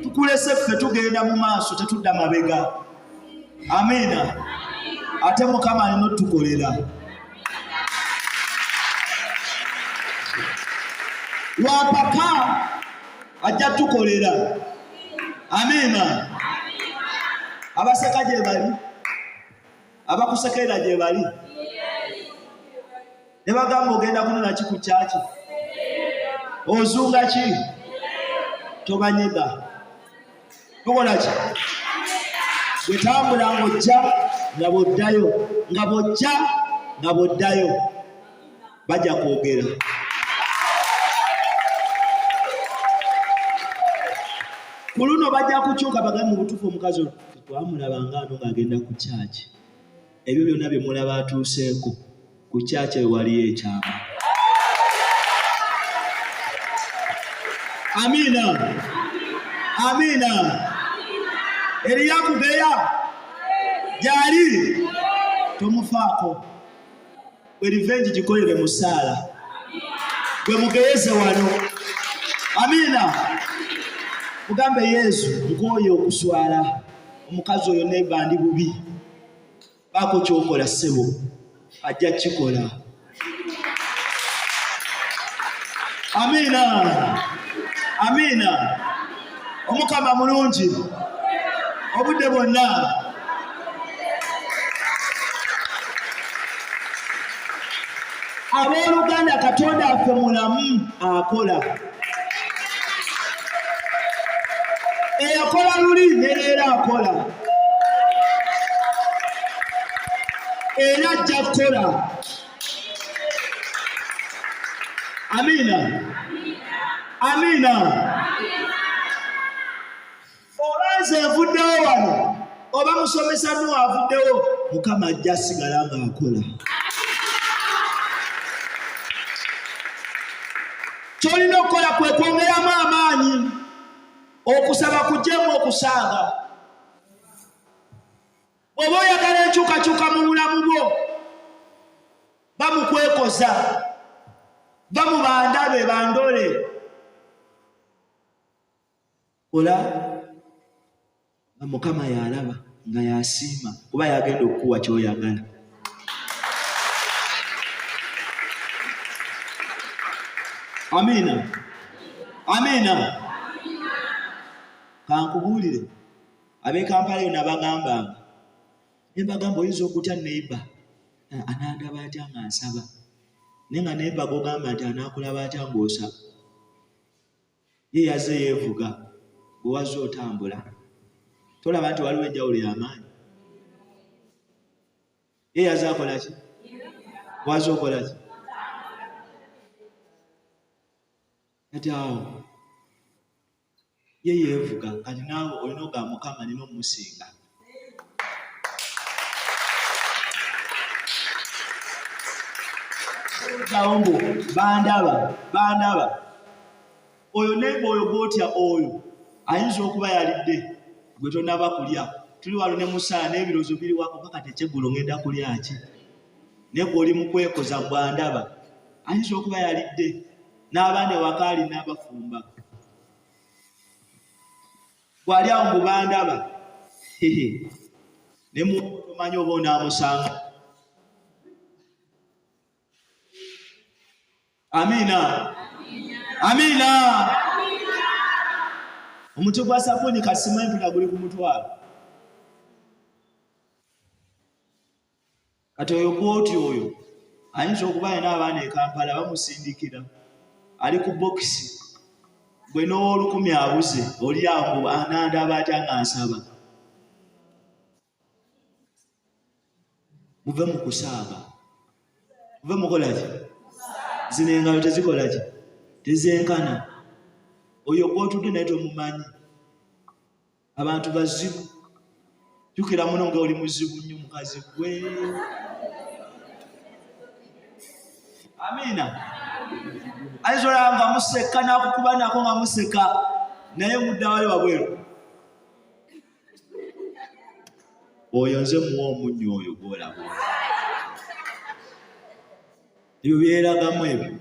tukulese ffe tugenda mu maaso tetudda mabega. Amina. Ate Mukama alina otukolera. Wapaka ajja tukolera. Amina. Abaseka gye bali, abakusekera gye bali, ne bagamba ogenda kunona ki ku kyaki, ozunga ki, tobanyega, tukola ki, bwetambula ng'ojja nga bw'oddayo, nga bw'ojja nga bw'oddayo, bajja kwogera. Ku luno bajja kukyuka bagambe mu butuufu omukazi twamulabanga ano ng'agenda ku kyaki. Ebyo byonna bye mulaba atuuseeko ku kyaki eyo waliyo ekyama. Amina. Amina. Eriyo akugeya gy'ali tomufaako. Bwe revenge gikolere mu ssaala, gwe mugeyeze wano. Amina. Mugambe Yezu nkooye okuswala omukazi oyo nebandi bubi. Baako kyokola ssebo, ajja kikola. Amina. Amina. Omukama mulungi obudde bwonna. Abooluganda Katonda affe mulamu akola. Eyakola luli nereera akola. Era ajja kukola. Amina. Amina. Oba nze nvuddewo wano oba Musomesa Nuhu avuddewo, Mukama ajja asigala ng'akola. Ky'olina okukola kwe kwongeramu amaanyi, okusaba kujjemu okusaaga. Bw'oba oyagala enkyukakyuka mu bulamu bwo, bamukwekoza, bamubandabe bandole. Ola nga Mukama yalaba nga yasiima kuba yagenda okukuwa ky'oyagala. Amina. Amina. Kankubuulire ab'e Kampala yonna bagambanga, ne bagamba oyinza okutya neiba anaandaba atya nga nsaba, naye nga neiba gogamba nti anaakulaba atya ng'osaba. Ye yazze yeevuga bwe wazze otambula. Tolaba nti waliwo enjawulo y'amaanyi. Ye yazze akola ki? Wazze okola ki? Kati awo ye yeevuga, kati naawe olina ogamba Mukama nina omusinga. Mbu bandaba oyo neiba oyo gw'otya oyo ayinza okuba yalidde gwe tonaba kulya. Tuli wano ne musaa n'ebirozo biri wako kaka tekyeggulo ngenda kulya ki, naye gw'oli mu kwekoza bwandaba ayinza okuba yalidde n'abaana ewaka alina abafumba. Bw'ali awo mu bandaba ne mutomanyi oba onaamusanga. Amina. Amina. Omuti gwa sapuni kasimanyi nga guli ku mutwalo. Kati oyo gw'oti oyo ayinza okuba alina abaana e Kampala bamusindikira, ali ku bokisi, gwe n'ow'olukumi abuze, oli awo anaandaba atya nga nsaba. Muve mu kusaaga, muve mukola ki? Zino engalo tezikola ki? Tezenkana. Oyo gw'otudde naye tomumanyi. Abantu bazibu. Jjukira muno nga oli muzibu nnyo mukazi gwe. Amina. Ayinza nga museka n'akukuba nako nga museka naye mudda wali wabweru. Oyo nze muwa omunnyo oyo gw'olaba. Ebyo byeragamu ebyo.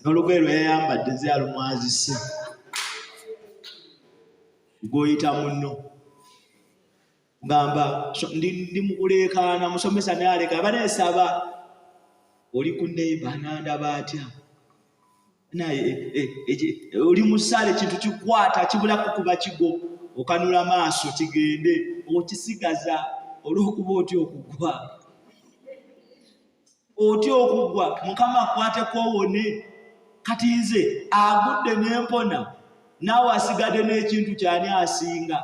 N'olugoye lwe yayambadde nze yalumwazise. goyita munno ngamba ndi mukulekana musomesa naleka banesaba oli ku neighbor nandaba atya naye oli musale kintu kikwata kibula kukuba kigo okanula maaso kigende okisigaza olwokuba oti okugwa mukama akwate kowone kati nze agudde nempona naawe asigadde n'ekintu kyani asinga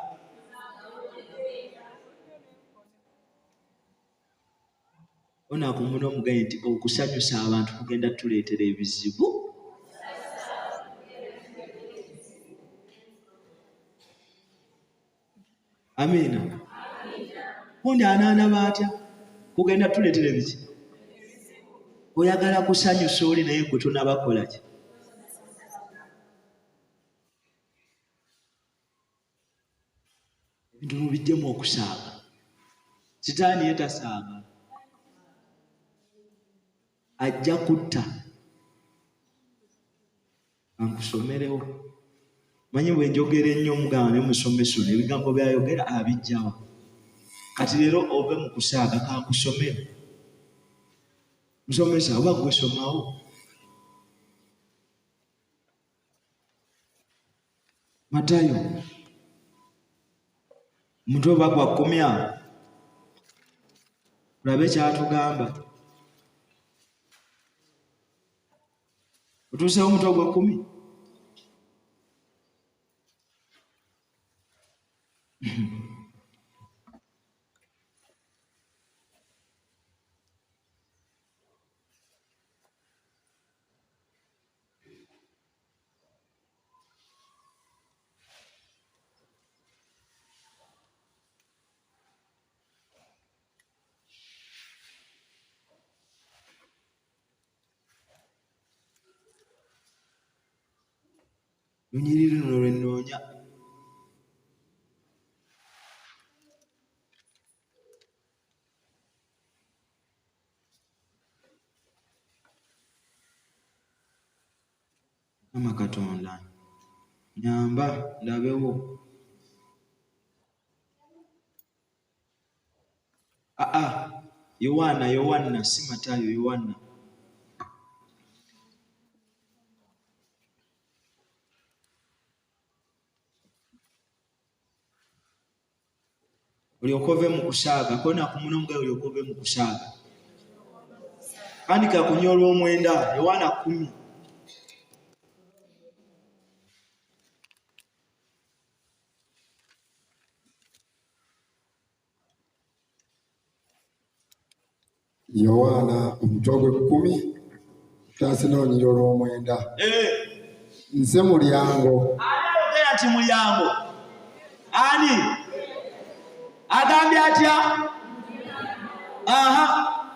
onakumuna omugaye nti okusanyusa abantu kugenda tuleetera ebizibu amina kundi anaana batya kugenda tuleetera ebizibu oyagala kusanyusa oli naye gwe tonabakola ki ebintu mubijjemu okusaaga sitaani yetasaaga ajja kutta ankusomerewo manyi bwe njogera ennyo omugamba ne musomesa ebigambo byayogera abijjawa kati leero ove mu kusaaga kankusomere musomesa oba gwesomawo Matayo mutwe gwa 10 ulabe kyatugamba otuusewo mutwe gwa 10 lunyiriri luno lwennoonya Mama Katonda nyamba ndabewo Yohana si Matayo Yohana uliokove mu kusaaga kona kumuna mga uliokove mu kusaaga andika ku nnyo olw'omwenda Yohana 10 Yohana omutwe 10 tasinoonyera olw'omwenda nze mulyango ayogera ati mulyango ani agambye atya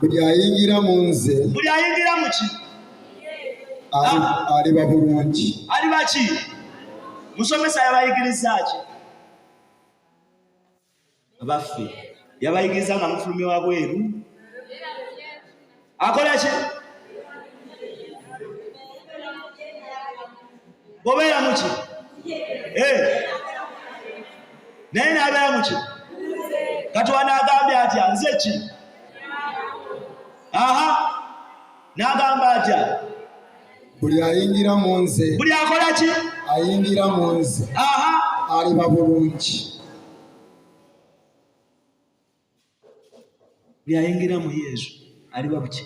buli ayingira mu nze buli ayingira mu ki aliba bulungi aliba ki musomesa yabayigiriza ki abaffe yabayigiriza nga mufulumye wabweru akola ki bobeera mu ki naye n'abeera mu ki Katonda agambye atya nze ki n'agamba atya buli ayingira mu nze buli akola ki ayingira mu nze aliba bulungi buli ayingira mu Yesu aliba buki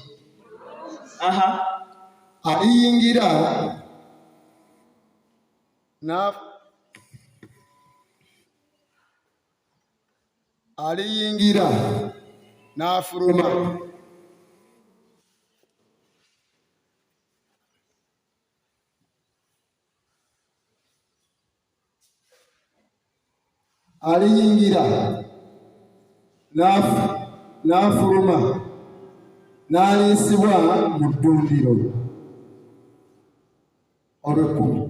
aliyingira n'afuluma n'aleesibwa mu ddundiro olw'ekkumi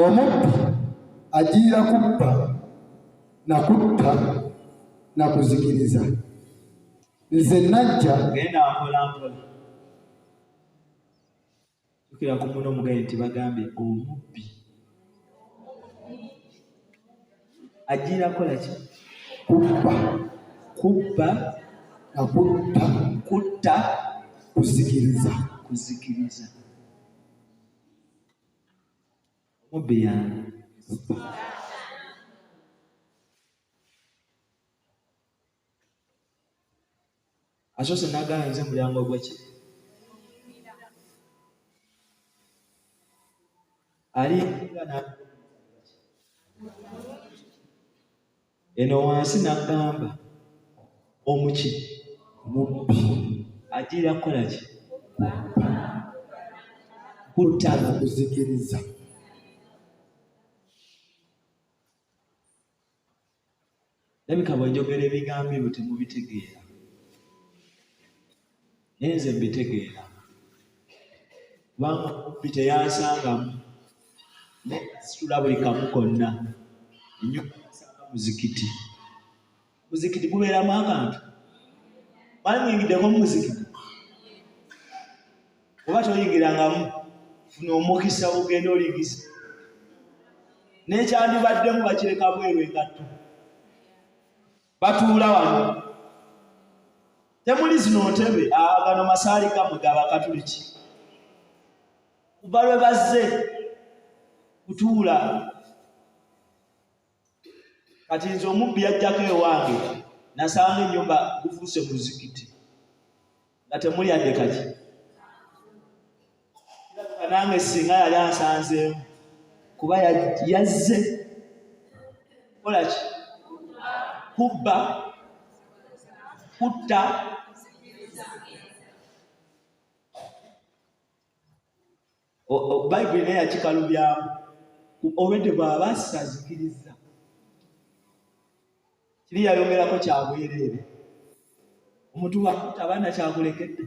omubbi ajiira kubba na kutta na kuzikiriza nze najja genda mpola tukira ku muno omugaye nti bagambye omubbi Ajira kola ki? Kubba na kutta kuzikiriza. Omubbi yange asoose n'agamba nze mulyango gw'eki ali eno wansi n'agamba omuki Mubbi ajira kukola ki? kutta na kuzikiriza. Labika bwenjogera ebigambo ebyo temubitegeera, naye nze mbitegeera kubanga mubbi teyansangamu nesitula buli kamu konna. Ennyumba yasanga muzikiti gubeeramu akantu bali muyingiddeko mu muzikiti oba toyingirangamu funa omukisa ogenda oligisa n'ekyandibaddemu bakireka bweru engatto batuula wano. Temuli zino ntebe gano masaali gammwe g'Abakatuliki kuba lwe bazze kutuula. Kati nze omubbi yajjako ewange nasanga ennyumba gufuuse muzikiti nga temulyadde kaki. Nange singa yali ansanzeemu kuba yazze kola ki? Kubba, kutta, Bayibuli naye yakikalubyamu obwedde bw'aba asazikiriza kiri yayongerako kyabwereere. Omuntu wakutta abaana kyakulekedde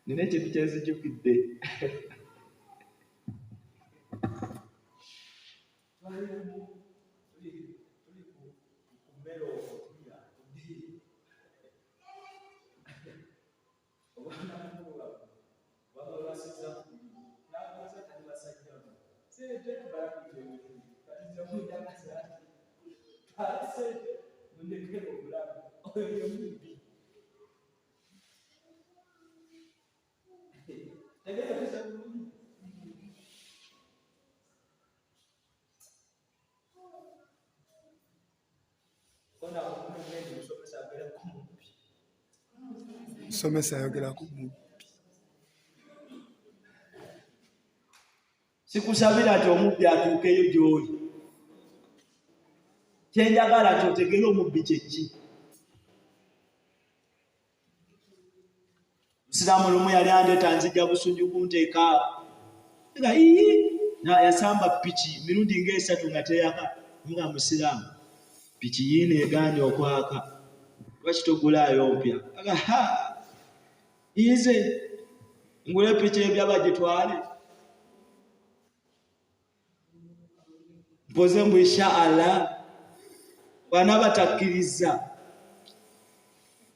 nina ekintu kyenzijjukidde. Musomesa ayogera ku mubbi. Sikusabira nti omubbi atuukeyo gy'oli. Kyenjagala nti otegere omubbi kyeki. Musiraamu lumu yali andeeta nzija busunju kunteeka yasamba piki mirundi ng'esatu nga teyaka nga musiraamu. Piki yiino egaanye okwaka lwaki togulaayo mpya? Nze ngule piki ebyaba gitwale mpoze mbu inshallah bw'anaaba takkiriza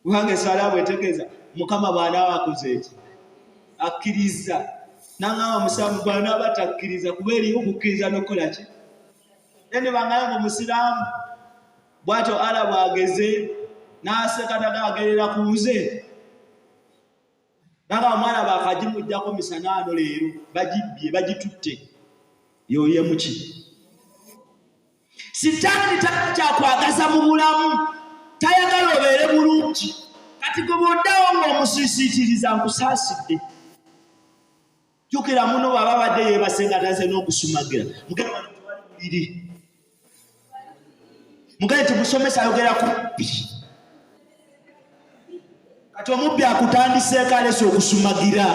kubanga esaala bwetegeeza Mukama bw'anaaba akoze eki akkiriza n'angamba musaamu bw'anaaba takkiriza kuba eriyo okukkiriza n'okukola ki. Ene bangamba ngo Musiraamu bw'atyo ala bw'ageze n'aseka tagagerera ku nze n'angamba mwana baakagimuggyako misana ano leero bagibbye bagitutte yoye muki. Sitaani takyakwagaza mu bulamu tayagala obeere bulungi kati goboddawo ng'omusiisiitiriza nkusaasidde. Jjukira muno bw'aba badde yeebase nga taze n'okusumagira mugende timusomesa ayogera ku mubbi kati omubbi akutandiseeko alese okusumagira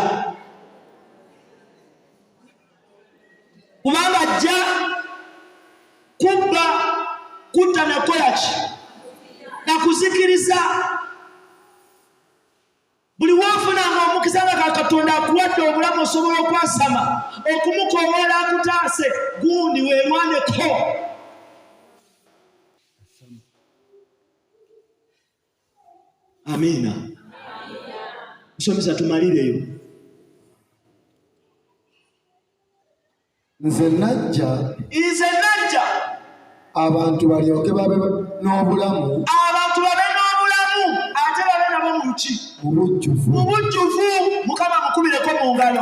kubanga ajja kubba kutta nakola ki nakuzikiriza. Buli waafunanga omukisa nga Katonda akuwadde obulamu osobola okwasama okumukoowoola akutaase gundi weerwaneko. Amiina. Musomesa tumalireyo. nze najja abantu balyoke babe n'obulamu ate babe nabo mu bujjuvu. Mukama mukubireko mu ngalo.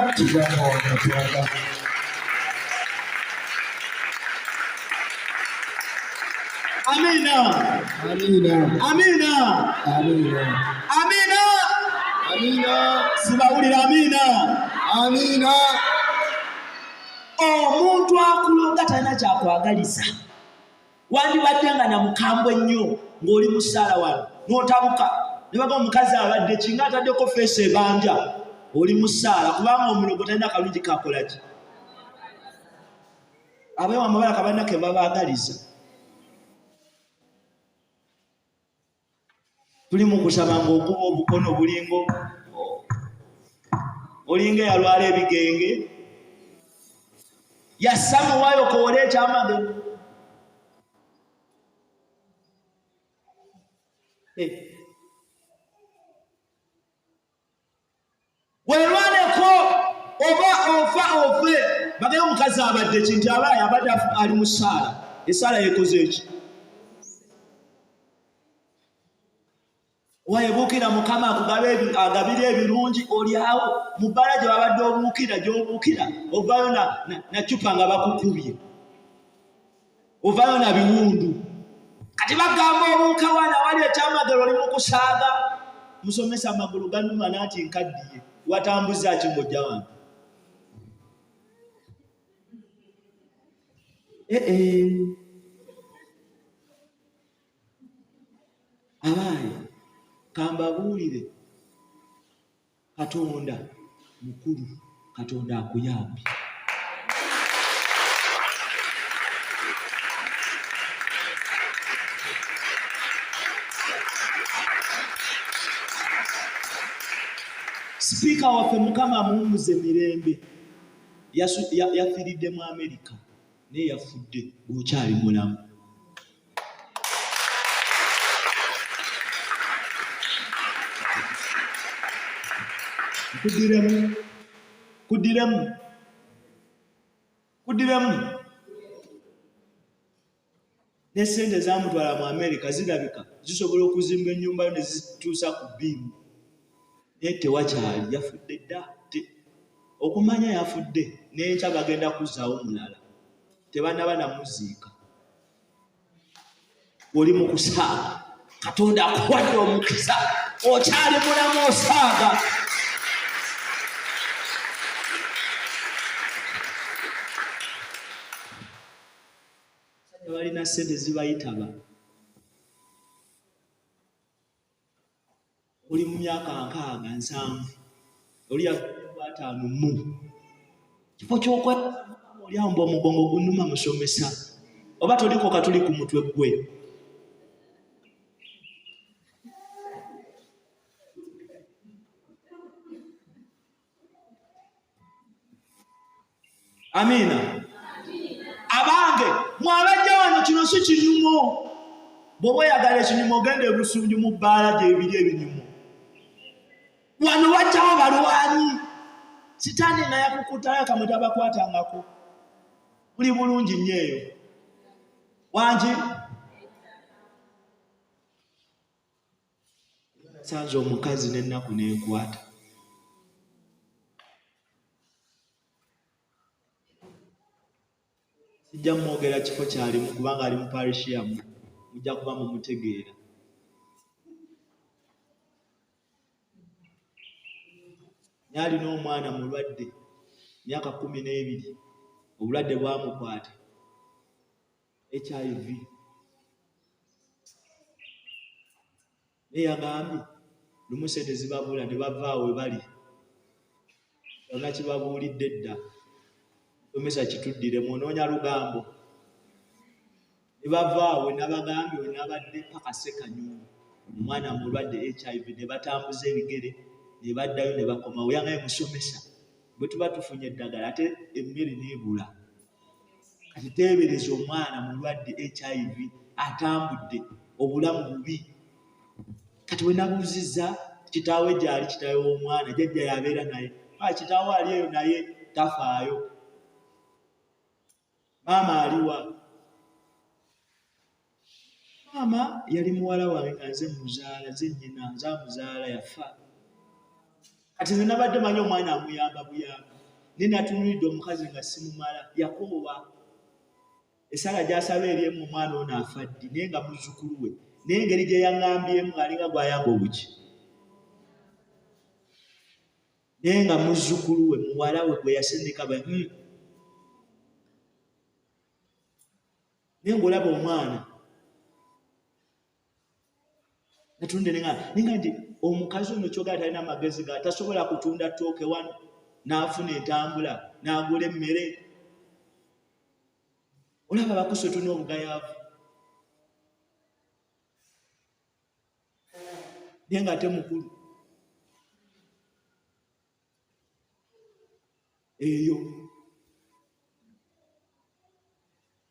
Amina. Sibawulira amina. Omuntu akulonga talina kyakwagaliza. Wandibadde nga namukambwe nnyo ng'oli mu ssaala wano n'otabuka ne baga omukazi abadde kinga ataddeko feesi ebanja oli mu ssaala kubanga omulogo talina kalungi kakola ki. Abeewa amabala kabalina ke babaagaliza. Tuli mu kusaba ng'okuba obukono olinga eyalwala ebigenge yassa muwaayo kowole ekyamagero. Weerwaneko oba ofe bagayo omukazi abadde kintu abadde ali mu ssaala. Essaala yekoze eki? Weebuukira Mukama agabira ebirungi olyawo mu bbala gye babadde gy'obuukira ovaayo na cupa nga bakukubye, ovaayo na biwundu. Kati bagamba obuuka wana wali ekyamagero oli mu kusaaga. Musomesa amagulu ganuma naati nkaddiye watambuza ki ng'ojja wange? Abaayi kambabuulire, Katonda mukulu, Katonda akuyambye. Sipiika waffe Mukama amuwummuze mirembe yafiiridde mu Amerika naye yafudde bw'okyali mulamu. Kuddiremu n'essente zamutwala mu Amerika zirabika zisobola okuzimba ennyumba yo ne zituusa ku bbiimu. Naye tewakyali, yafudde dda. Okumanya yafudde n'enkya bagenda kuzzaawo mulala, tebannaba namuziika. Oli mu kusaaga, Katonda akuwadde omukisa, okyali mulamu osaaga. Balina ssente zibayitaba. Oli mu myaka 67 oli yakwataano mu kifo ky'okwebaza olyamba omugongo gunuma Musomesa oba toliko katuli ku mutwe gwe. Amina. Abange mwabajja wano kino si kinyumo. Bw'oba oyagala ekinyumo ogenda e Busunju mu bbaala gy'ebiri ebinyumo. Wano wajjawo balwanyi. Sitaani nga yakukutayo kamwe tabakwatangako. Buli bulungi nnyo eyo. Wangi? Sanze omukazi n'ennaku n'enkwata. Sijja mwogera kifo kyalimu kubanga ali mu parishi yammwe. Mujja kuba mumutegeera. Yali n'omwana mulwadde myaka 12 obulwadde bwamukwata HIV. Naye yagambye lumu ssente zibabula ne bavaawo we bali. Olina kibabuulidde dda. Musomesa kituddire mwononya lugambo. Ne bavaawo nabagambye we nabadde paka Ssekanyonyi omwana mulwadde HIV ne batambuza ebigere ne baddayo ne bakoma oyangaye Musomesa bwe tuba tufunye eddagala ate emmere n'ebula. Kati teebereza omwana mulwadde HIV atambudde obulamu bubi. Kati we nabuuzizza kitaawe gyali kitaawe w'omwana jjajja yabeera naye. Kitaawe ali eyo naye tafaayo. Maama aliwa. Maama yali muwala wange nga nze muzaala, nze nnyina nzamuzaala yafa. Kati nze nabadde manyi omwana amuyamba buyamba. Naye natunulidde omukazi nga simumala yakoowa. Essala gy'asaba eryemu omwana ono afadde naye nga muzzukulu we. Naye engeri gye yaŋŋambyemu alinga gw'ayamba obuki. Naye nga muzzukulu we muwala we gwe yasindika naye ng'olaba omwana natunde ninga nti omukazi ono kyogera talina amagezi ga tasobola kutunda ttooke wano n'afuna entambula n'agula emmere. Olaba abakusoto n'obugayaavu naye nga ate mukulu eyo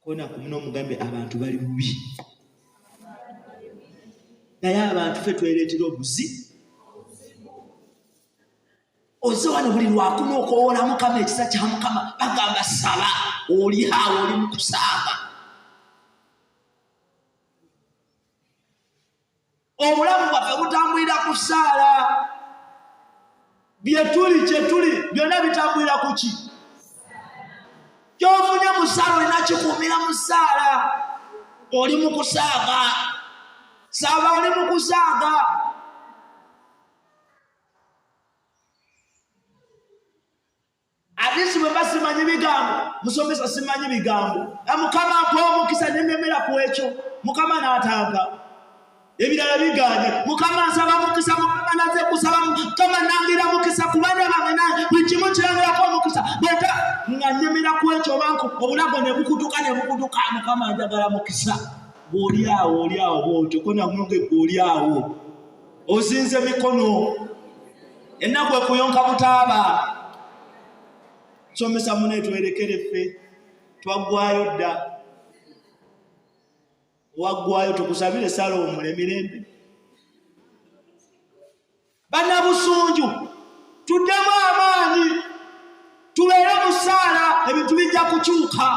kona kumuno omugambe abantu bali bubi. Naye abantu ffe twereetera obuzibu. Oze wano buli lwakuna okoowola Mukama ekisa kya Mukama bagamba saba oli awo oli mu kusaaga. Obulamu bwaffe butambulira ku ssaala. Bye tuli kye tuli byonna bitambulira ku ki? Ky'ofunye mu ssaala olina kikuumira mu ssaala. Oli mu kusaaga. Saba oli mu kusaaga. Abisi bwe basimanyi bigambo, Musomesa simanyi bigambo. Mukama ampa omukisa ne nemera ku ekyo. Mukama n'atampa. Ebirala biganye. Mukama nsaba mukisa, Mukama naze kusaba, Mukama nangira mukisa kubanga bange buli kimu kirangirako omukisa. Bweta nga nemera ku ekyo banku obulago ne bukutuka. Mukama njagala mukisa. Oli awo bw'otyo kona munonge oli awo. Ozinze mikono. Ennaku ekuyonka butaaba. Musomesa mune twerekere ffe twaggwaayo dda. Waggwaayo tukusabire Salome emirembe. Bannabusunju tuddemu amaanyi tubeere mu ssaala ebintu bijja kukyuka.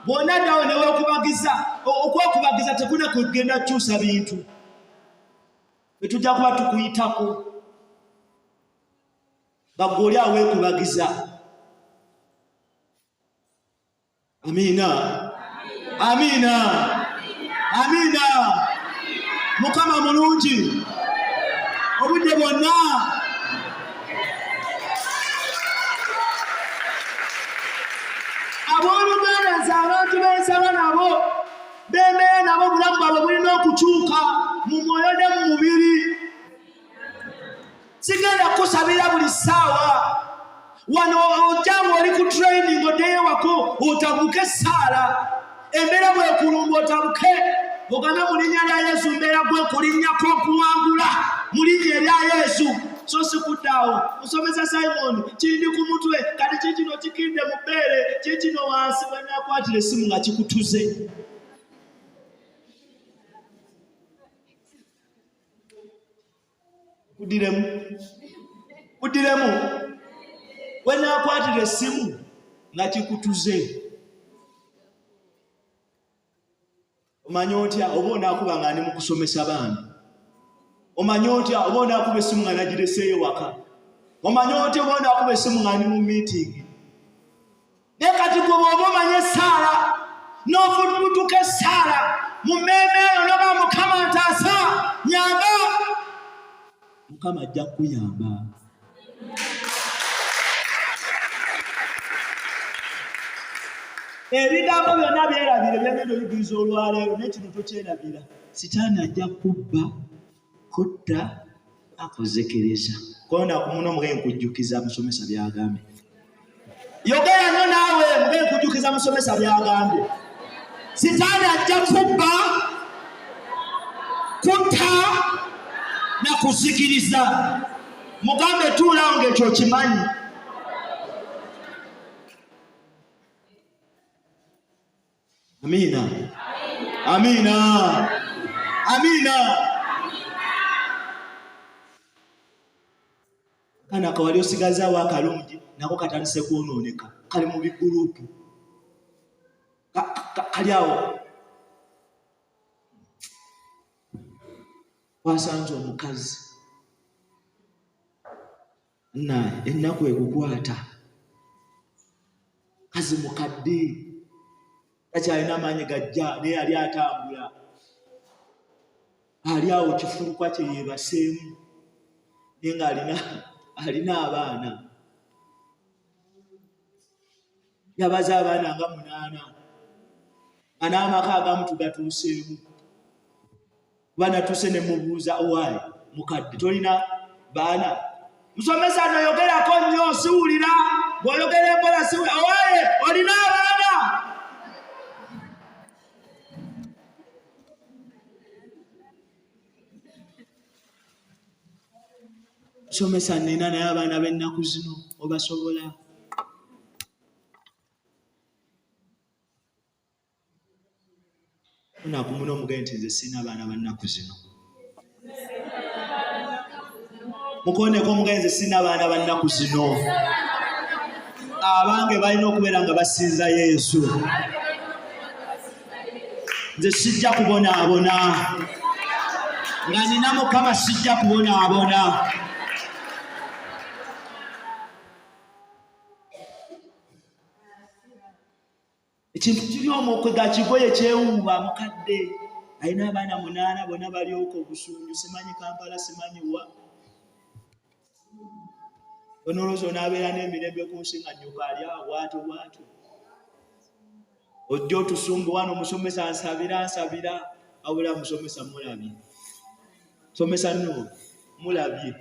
Bwonna ddawo ne weekubagiza. Okwekubagiza tekuna kugenda kukyusa bintu. Bwe tujja kuba tukuyitako. Bagwe oli aweekubagiza. Amina. Amina. Amina. Mukama mulungi. Obudde bwonna. Abooluganda abantu b'ensaba nabo bembeera nabo obulamu bwabwe bulina okukyuka mu mwoyo ne mu mubiri. Sigenda kusabira buli ssaawa. Wano ojjanga oli ku training oddeyo wako otabuke ssaala. Embeera bwekulumba otabuke. Ogana mu linnya lya Yesu mbeera gwekulinnyako okuwangula mu linnya erya Yesu. So sikuddaawo. Musomesa Simon kindi ku mutwe kati kikino kikinde mu bbeere kikino wansi banakwatira essimu nga kikutuze. Kudiremu. Wenakwatira essimu nga kikutuze. Omanyi otya oba onaakuba nga ani mu kusomesa baana? Omanyi otya oba onaakuba essimu nga nagireseeyo waka? Omanyi otya oba onaakuba essimu nga ani mu meeting? Naye kati gwe bw'oba omanye essaala n'ofubutuka essaala mu mmeeme eyo n'oba Mukama ntaasa nyamba. Mukama ajja kuyamba. Ebigambo byonna byerabire byagenda obigiriza olwaleero n'ekino tokyerabira. Sitaani ajja kubba, kutta, akuzekereza. Kona ku muno muge nkujjukiza Musomesa byagambye. Yogera nnyo naawe muge nkujjukiza Musomesa byagambye. Sitaani ajja kubba, kutta na kuzikiriza. Mugambe tuulawo ng'ekyo kimanyi. Amina. Amina. Amina. Kana kawali osigazaawo akalungi nako katandise kwonooneka. Kali mu biguruupu. kali awo wasanze omukazi naye ennaku ekukwata kazi mukadde takyalina amaanyi gajja naye yali atambula ali awo kifulukwa kye yeebaseemu naye nga alina abaana yabaza abaana nga 8 nga n'amaka agamu tugatuuseemu banatuuse ne mubuuza owaayi mukadde tolina baana Musomesa no yogerako nnyo siwulira bw'oyogera empola siwulira owaayi olina abaana Musomesa nina naye abaana b'ennaku zino obasobola onakumuna omugende nti nze sirina abaana bannaku zino mukondeko omugende nze sirina abaana bannaku zino abange balina okubeera nga basinza Yesu nze sijja kubonaabona nga nina Mukama sijja kubonaabona ekintu kiri omwo okwega kigoye kyewuuba mukadde alina abaana 8 bonna balyoka obusunju simanyi Kampala simanyi wa onolozo n'abeera n'emirembe ku nsi nga nnyuka ali awo bw'ato ojja otusumbu wano Musomesa nsabira awula Musomesa mulabye Musomesa no mulabye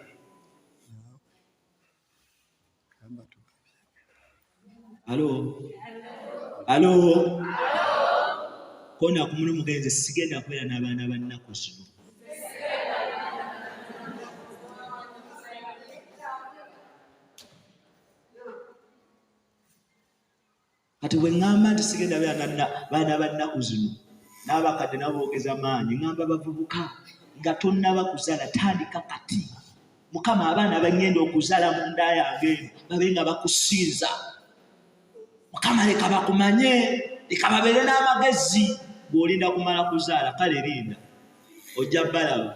Alo kona kumuna omugenzi sigenda kubeera n'abaana bannaku zino kati bwe ŋŋamba nti sigenda beera baana bannaku zino n'abakadde nabo boogeza maanyi ŋŋamba bavubuka nga tonnaba kuzaala tandika kati Mukama abaana bagenda okuzaala mu nda yange babe nga bakusinza Mukama leka bakumanye leka babeere n'amagezi bw'olinda kumala kuzaala kale linda ojja balaba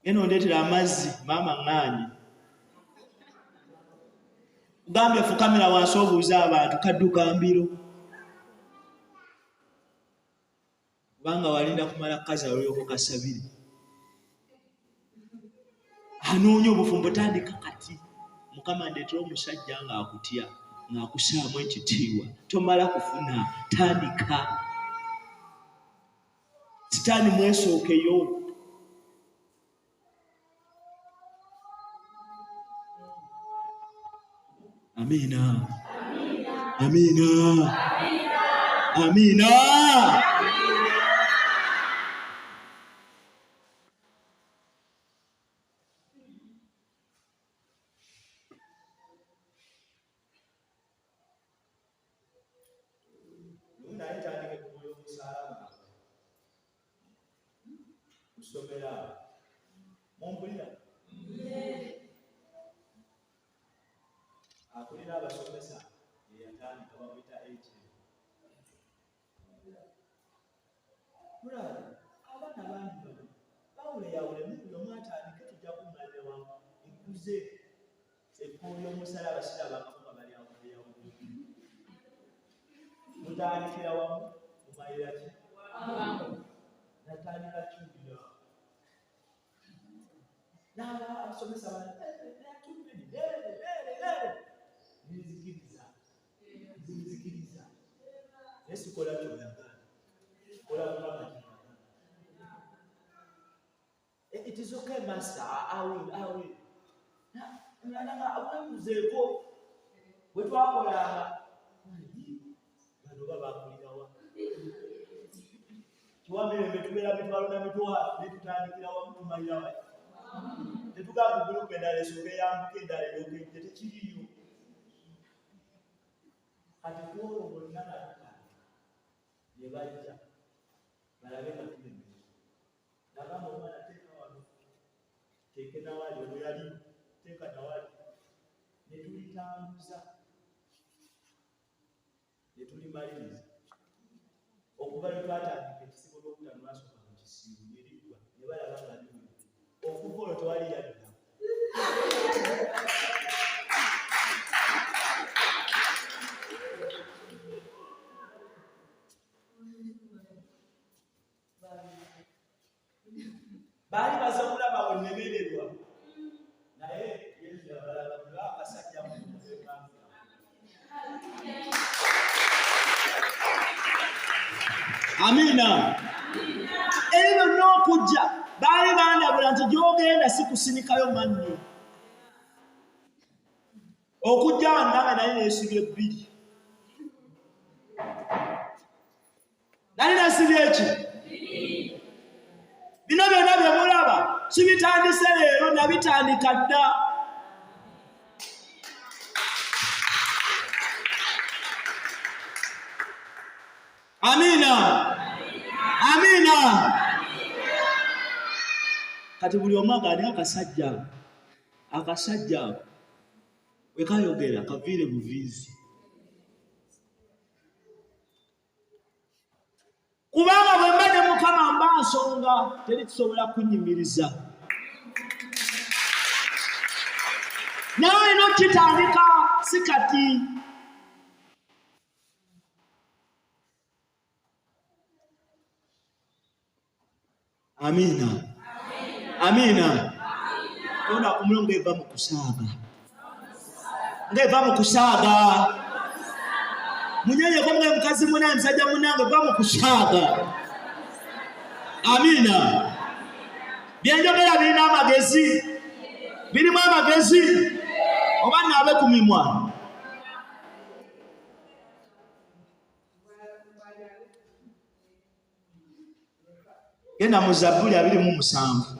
genda ondeetera amazzi maama ŋŋaanyi ugambye fukamira wansi obuuza abantu kadduka mbiro kubanga walinda kumala kaza olyoka kasabire anoonya obufumbo tandika kati Mukama ndeetera omusajja ng'akutya ng'akusaamu ekitiibwa tomala kufuna tandika sitaani mwesookeyo Amina. Akulira abasomesa yatandika bamwita mulaba abaana bangi bano bawuleyawule mubuli omu atandike tujja kumalira wamu nkuze ekkubo ly'omusalaba sirabangako nga bali awuleyawule mutandikira wamu mumalira ki natandika kyulira n'aba abasomesa bano nzikiriza nesikola kyolaga kola Mukama it is okay master I will nanga abamuzeeko bwe twakolanga bano babakulirawa kiwamirembe tubeera mitwalo na mitwalo netutandikira wamu tumalirawa tetugamba gurupu endala esooka eyambuka endala eyokenje tekiriyo kati kuolwo bonna nalika ne bajja balabe nga tulemere nagamba omwana teeka wano teeke nawali ono yali teeka nawali ne tulitambuza tulimaliriza okuva lwetwatandika ekisibo lwokutano lwasooka mu kisiibo ne liggwa ne balaba nga liwedde okuva olwo tewali yadda baali baze kulaba wennemererwa naye Yezu yabalaga nga akasajja mu Amina. Ebyo n'okujja baali bandabula nti gy'ogenda si kusinikayo mannyo. Okujja wannange nali neesibye bbiri. Nali neesibye eki? Bino byonna bye mulaba sibitandise leero nabitandika dda. Amina. Amina. Kati buli omu agaani akasajja wekayogera kaviire buviizi. Kubanga bwe mbadde Mukama mba nsonga teri kisobola kunnyimiriza. Nawe ino kitandika si kati. Amina. Amina. Ona kumulongo eva mu kusaaga. Ngeva mu kusaaga. Munyenye ko mwe mukazi muna msajja munange eva mu kusaaga. Amina. Byenjogera birina amagezi. Birimu amagezi. Oba naabe ku mimwa. Genda mu Zabbuli 27.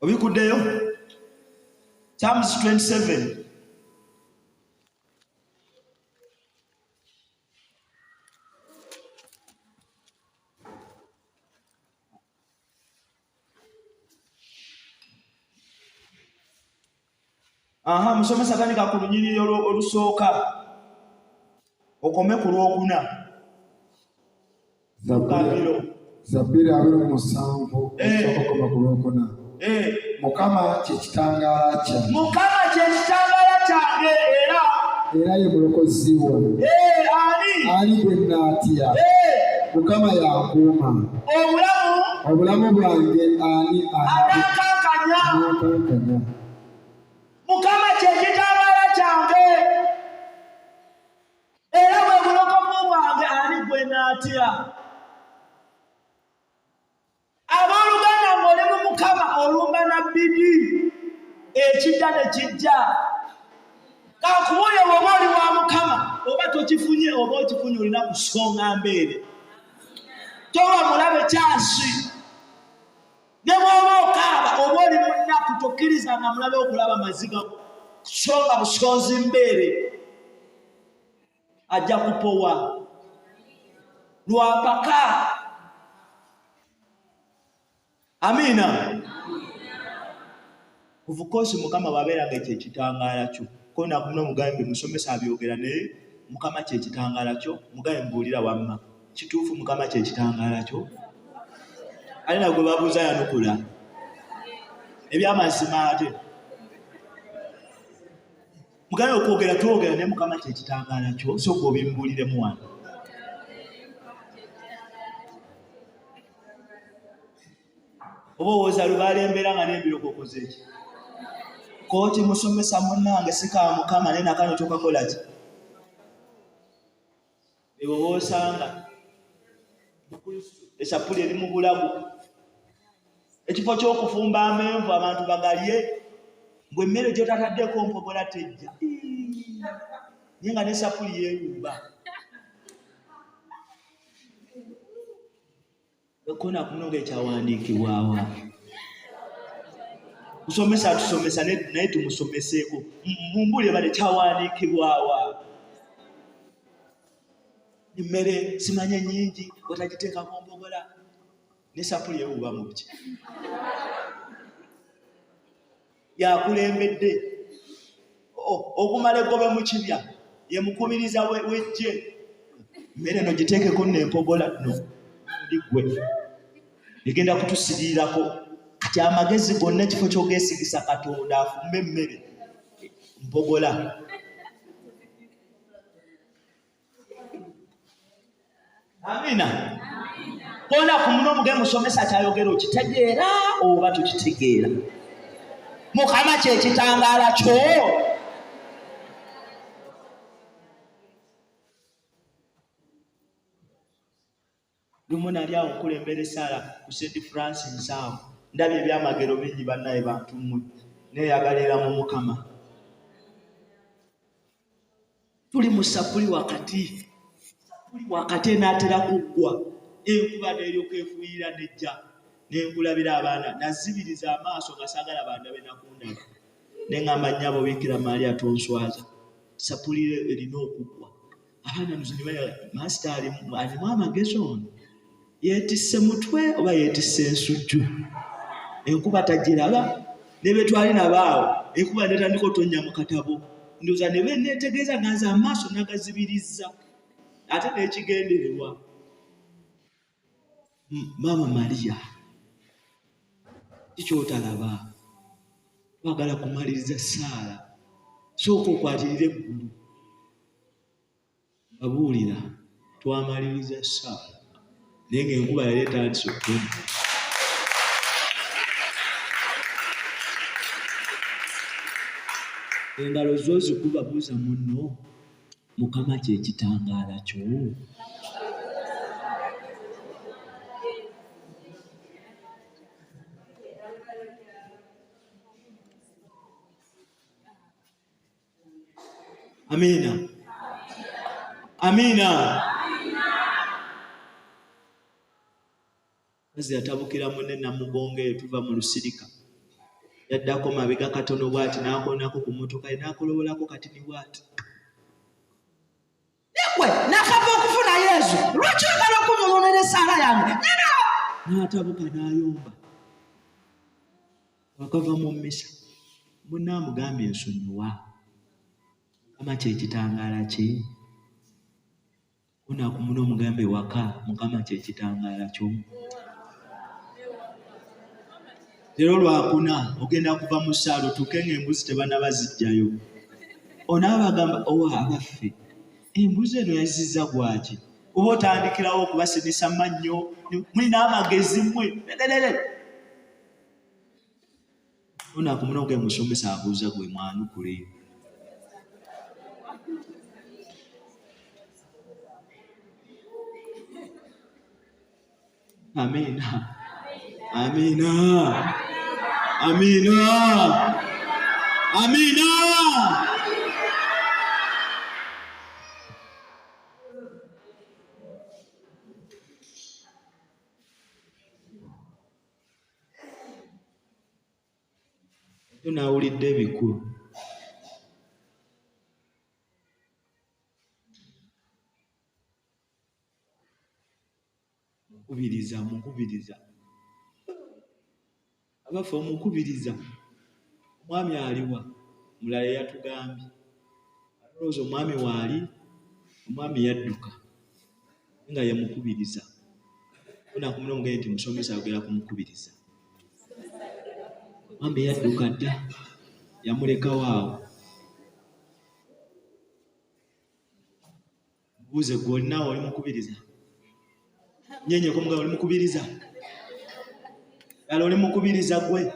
Obikuddeyo? Psalms 27. Musomesa tandika ku lunyiriri olusooka okome ku lwokuna. Zabbuli 27 okoma ku lwokuna. Mukama kye kitangaala kyange. Mukama kye kitangaala kyange era ye mulokozi wange. Ani gwe nnaatya. Mukama y'akuuma. Obulamu bwange ani anakankanya. Mukama kye kitangaala kyange era bwe bulokozi bwange ani gwe nnaatya. Abooluganda ng'oli mu Mukama olumba na bbidi ekijja ne kijja. Kankubulye bw'oba oli wa Mukama oba tokifunye oba okifunye olina kusonga mbeere. Toba mulabe kyasi. Ne bw'oba okaaba oba oli mu nnaku tokkirizanga mulabe okulaba maziga kusonga busonzi mbeere. Ajja kupowa. Lwapaka. Amina. Of course Mukama babeeranga ekyekitangaala kyo. Ko nakumuna omugambe Musomesa abyogera naye Mukama kyekitangaala kyo. Mugambe mbuulira wamma. Kituufu Mukama kyekitangaala kyo. Alina gwe babuuza yanukula. Ebyamazima ate. Mugambe okwogera twogera naye Mukama kyekitangaala kyo. Sooka obimbuuliremu wano. Oba owooza lubalembera nga n'ebirokokoze eki. Kooti Musomesa munnange sika Mukama naye nakano tokakola ki? Ewo woosanga esapuli eri mu bulago. Ekifo ky'okufumba amenvu abantu bagalye. Mbwe emmere gy'otataddeko mpogola tejja. Naye nga n'esapuli yeeyuba. Ekona kunoga ekyawandiikibwawo. Musomesa atusomesa naye tumusomeseeko. Mumbulire bale kyawandiikibwawo. Emmere simanye nnyingi otagiteekako mpogola. N'esapuli yeewuba mu ki? Yakulembedde. okumala eggobe mu kibya ye mukubiriza w'eggye. Mmere no giteekeko n'empogola no ndi gwe egenda kutusiriirako. Kati amagezi gonna ekifo ky'ogeesigisa Katonda afumbe emmere mpogola. Amina. Kona ku muno omugemu Musomesa kyayogera okitegeera oba tukitegeera? Mukama kye kitangaala kyo. Lumu nali awo nkulembera essaala ku St. Francis awo, ndabye ebyamagero bingi bannaye bantu mmwe, neeyagalira mu Mukama. Tuli mu sapuli wakati enaatera kuggwa, enkuba n'eryoka efuuyira nejja, nenkulabira abaana nazibiriza amaaso nga saagala bandabe nakundaba, ne ŋŋamba nnyabo Bikira Maria tonswaza, sapuli erina okuggwa. Abaana nuzo ne baya maasita alimu amagezi ono, yeetisse mutwe oba yeetisse ensujju, enkuba tagiraba. Ne bwe twali nabaawo enkuba netandika otonnya mu katabo, ndowooza ne beneetegeeza nga nze amaaso nagazibirizza, ate n'ekigendererwa. Maama Maria, kikyotalaba? Twagala kumaliriza essaala, sooka okwatirira eggulu. Babuulira twamaliriza essaala naye ng'enkuba yali etandise okutona. Engalo zo zikuba, buuza munno, Mukama kye kitangaala kyo. Amina. Amina. Kazi yatabukira munne Namugonge tuva mu lusirika, yaddako mabega katono bw'ati n'akoonako ku mmotoka ye n'akolobolako kati ni bw'ati. Negwe nakava okufuna Yezu, lwaki ogala okunyolonera essaala yange? N'atabuka n'ayomba. Wakava mu mmisa munne amugambye ensonyiwa. Mukama kye kitangaala kye. Onaakumuna omugambe waka, Mukama kye kitangaala kyo. Leero Lwakuna ogenda kuva mu ssaala otuuke ng'embuzi tebannaba ziggyayo. Onaabagamba abaffe embuzi eno yazizza gwaki? Oba otandikirawo okubasinisa mannyo, mulina amagezi mmwe. Onaakumuna ogenda Musomesa abuuza gwe mwanukule. Amina. Amina. Amina. Amina. Tunaawulidde ebikulu. Mukubiriza. Abaffe omukubiriza. Omwami aliwa? Mulala yatugambye. Alowooza omwami waali, omwami yadduka nga yamukubiriza. Onaakumuna omugende nti Musomesa ayogera kumukubiriza. Omwami yadduka dda, yamulekawo awo. Buuze gwe olinawo oli mukubiriza? Nyenyeko mga oli mukubiriza? Yali oli mukubiriza gwe?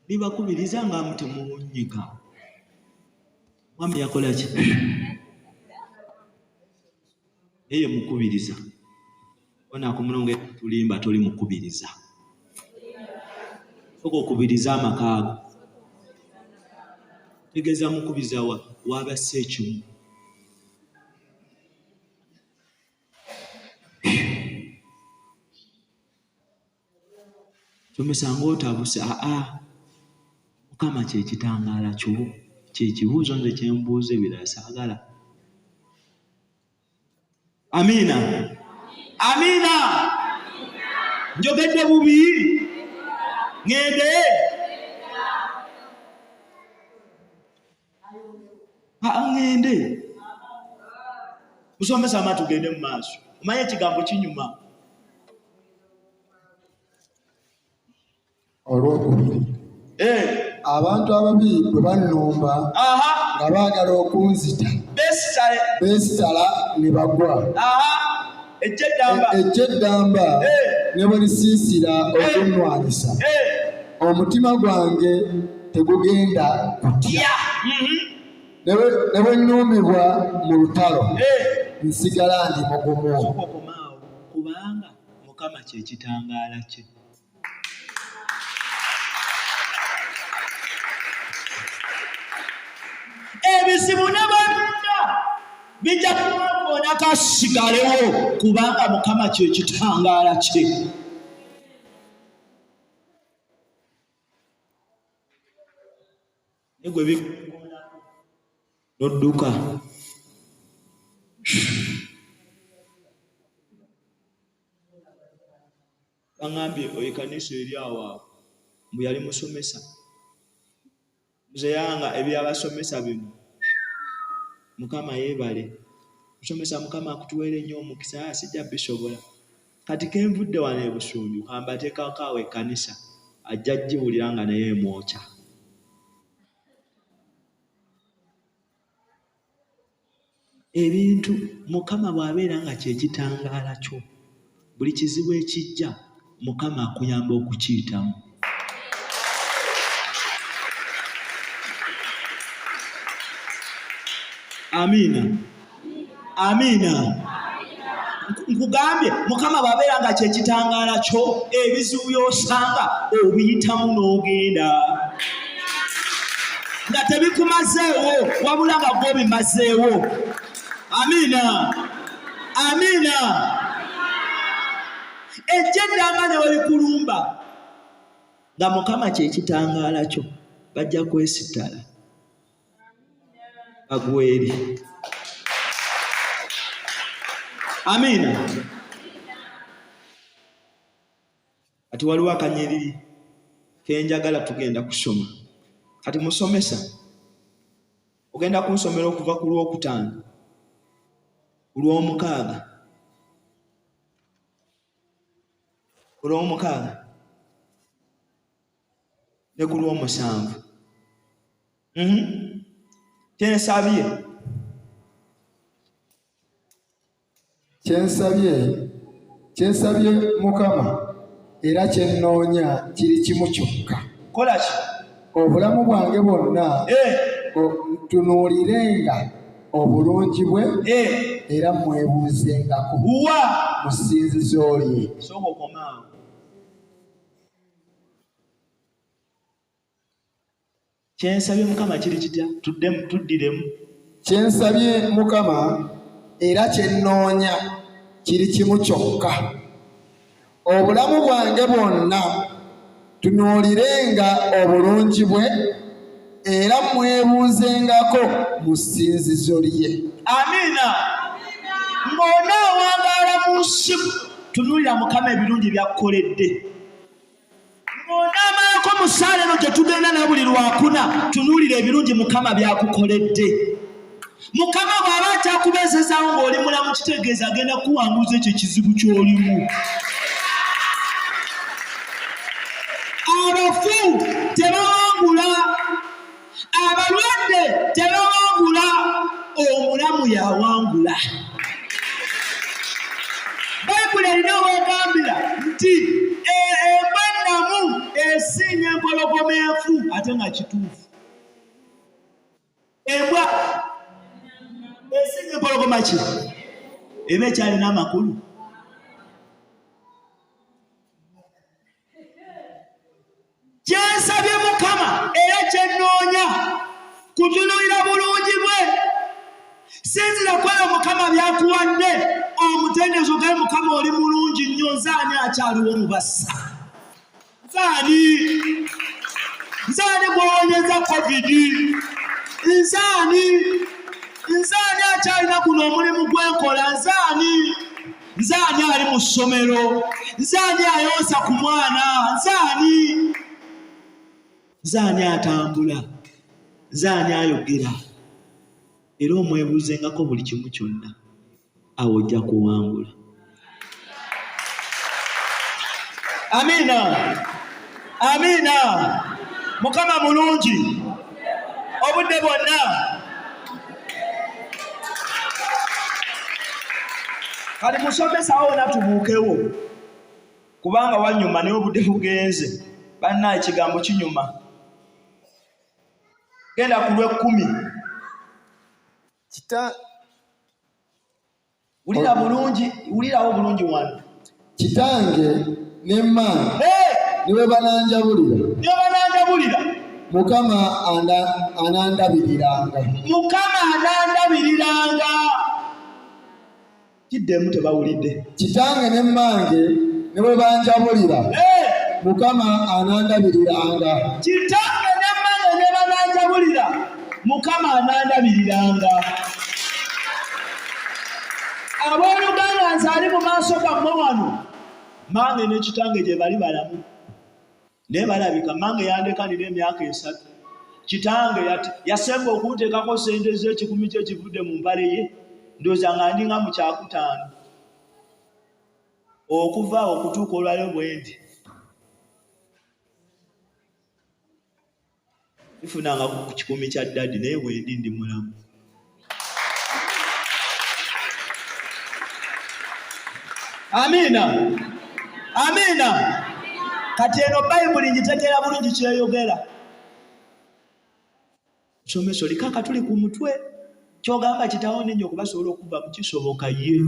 Bibakubiriza nga mutemuwunyika. Mwami yakola ki? Eye mukubiriza. Onaakumuna omugende tulimba toli mukubiriza. Soka okubiriza amakaago. Tegeeza mukubiriza wabassa ekimu. Musomesa ng'otabuse. Mukama kye kitangaala kyo. Kye kibuuzo nze kye mbuuza, ebirala saagala. Amina. Amina. Njogedde bubi? Ngende. ngende Musomesa amatu gende mu maaso omanye ekigambo kinyuma. Olwokubiri abantu ababi bwe bannumba nga baagala okunzita beesitala ne bagwa. Ejjeddamba ne bwe lisiisira okunnwanyisa omutima gwange tegugenda kutya. Ne bwe nnuumibwa mu lutalo nsigala ndi mugumu. Kubanga Mukama kye kitangaala kye. Ebizibu ne bonna bijja kubakoona kasigalewo kubanga Mukama kye kitangaala kye. Negwe bikoona nodduka. Bangambye oyikanisa eri awo mbu yali musomesa. Nze yanga ebyabasomesa bino Mukama yeebale. Musomesa Mukama akutuweere nnyo omukisa sijja bisobola. Kati kenvudde wano e Busunju kambateekako awo ekkanisa ajja ggiwulira nga naye emwokya. Ebintu Mukama bw'abeera nga kye kitangaala kyo buli kizibu ekijja Mukama akuyamba okukiyitamu. Amiina. Nkugambye Mukama bw'abeera nga kye kitangaala kyo ebizibu by'osanga obiyitamu n'ogenda nga tebikumazeewo wabula nga gwe bimazeewo. Amiina. Ejjeddamba ne welikulumba nga Mukama kye kitangaala kyo bajja kwesittala bagweri. Amiina. Kati waliwo akanyiriri kenjagala tugenda kusoma. Kati musomesa ogenda kunsomera okuva ku Lwokutaano, ku Lwomukaaga, ku Lwomukaaga ne ku Lwomusanvu. Kyensabye Mukama era kyennoonya kiri kimu kyokka. Kola ki? Obulamu bwange bwonna ntunuulirenga obulungi bwe era mwebuuzengako mu ssinzizo lye. Kyensabye Mukama kiri kitya? Tuddiremu. Kyensabye Mukama era kyennoonya kiri kimu kyokka. Obulamu bwange bwonna tunuulirenga obulungi bwe era mwebuuzengako mu ssinzizo lye. Amiina. Ng'onaawangaala mu nsi tunuulira Mukama ebirungi by'akukoledde. Ng'onaamalako mu ssaala eno gye tugenda na buli Lwakuna tunuulira ebirungi Mukama by'akukoledde. Mukama bw'aba akyakubeezezaawo ng'oli mulamu kitegeeza agenda kuwanguza ekyo ekizibu ky'olimu. Abafu tebawangula, abalwadde tebawangula, omulamu yawangula. Bayibuli erina wegambira nti embwa ennamu esinga empologoma enfu ate nga kituufu. Embwa esinga empologoma ki? Eba ekyalina amakulu. Kyensabye Mukama era kyennoonya kutunuulira bulungi bwe. Sinzira kweyo Mukama byakuwadde omutendezo gaye Mukama oli mulungi nnyo. Nzaani akyaliwo mubassa? Nzaani gw'owonyeza COVID? Nzaani akyalina guno omulimu gwenkola? Nzaani ali mu ssomero? Nzaani ayonsa ku mwana? Nzaani atambula? Nzaani ayogera? era omwebuuzengako buli kimu kyonna awo ojja kuwangula. Amiina, amiina. Mukama mulungi obudde bwonna. Kati musomesawo natubuukewo kubanga wanyuma naye obudde bugenze. Banna ekigambo kinyuma. Genda ku lw'ekkumi. Wulira bulungi, wulirawo bulungi wano. Kitange ne mmange niwe bananjabulira. Mukama anandabiriranga. Kiddemu tebawulidde. Kitange ne mmange niwe banjabulira. Mukama anandabiriranga. Kitange ne mmange ne bananjabulira. Mukama anandabiriranga. Abooluganda nsaali mu maaso gammwe wano. Mmange ne kitange gye bali balamu. Naye balabika mmange yandekanira emyaka 3. Kitange yasemba okunteekako sente z'ekikumi kye kivudde mu mpale ye. Ndowooza nga ndi nga mu 5. Okuva okutuuka olwaleero bwe ndi. Nfunanga ku 10 kya ddadi naye bwe ndi mulamu. Amiina. Amiina. Kati eno Bayibuli ngitegeera bulungi kyeyogera. Musomesa oli kaka tuli ku mutwe. Kyogamba kitawo nenyo okubasobola okuva mu kisoboka ye.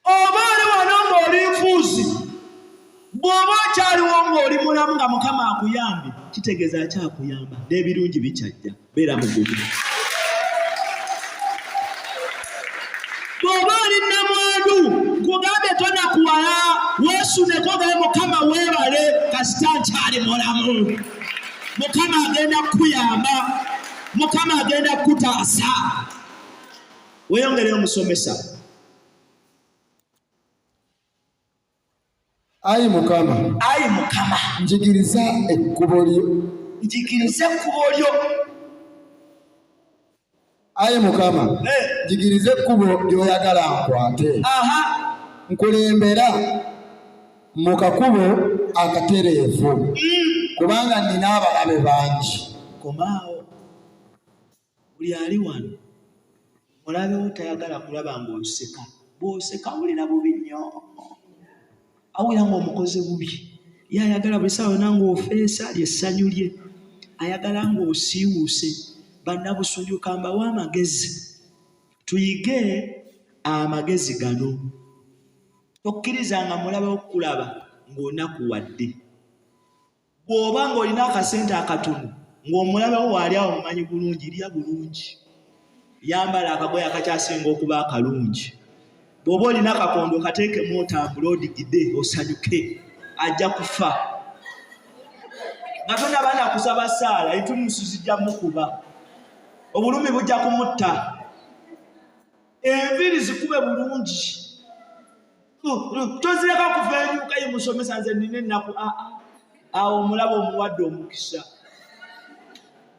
Oba oli wano ng'oli nfuuzi, bw'oba akyaliwo ng'oli mulamu nga Mukama akuyambye, kitegeeza akyakuyamba n'ebirungi bikyajja. Beera mugumu. Bw'oba oli nnamwandu kugambe tonakuwala, weesuneko gaye Mukama weebale kasita nkyali mulamu. Mukama agenda kukuyamba. Mukama agenda kukutaasa. Weeyongereyo Musomesa. Ayi Mukama. Njigiriza ekkubo lyo. Ayi Mukama. Njigiriza ekkubo ly'oyagala nkwate. Nkulembera mu kakubo akatereevu. Kubanga nina abalabe bangi. Komaawo. Buli ali wano mulabewo tayagala kulaba ng'oseka. Bw'oseka wulira bubi nnyo. Awulira ng'omukoze bubi. Ye ayagala buli ssaawa yonna ng'ofeesa ly'essanyu lye. Ayagala ng'osiiwuuse. Bannabusonjo kambawo amagezi. Tuyige amagezi gano. Tokkirizanga mulabe okukulaba ng'onakuwadde. Bw'oba ng'olina akasente akatono ng'omulabewo waali awo mumanyi bulungi, lya bulungi. Yambala akagoye akakyasinga okuba akalungi. Bw'oba olina akakondo kateekemu otambule odigide osanyuke. Ajja kufa. Nga tonna banakusaba ssaala etumusu zijja mukuba. Obulumi bujja kumutta. Enviiri zikube bulungi. Tozireka kuva enyuka ye Musomesa nze nina ennaku. Awo omulaba omuwadde omukisa.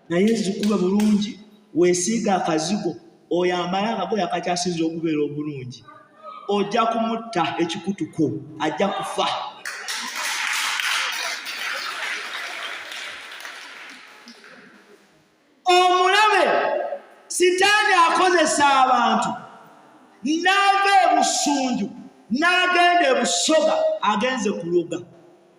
Naye zikuba bulungi, weesiiga akazigo, oyambala akagoye akakyasinza okubeera obulungi. Ojja kumutta ekikutuko, ajja kufa. Omulabe Sitaani akozesa abantu n'ava ebusunju n'agenda ebusoga agenze kuloga.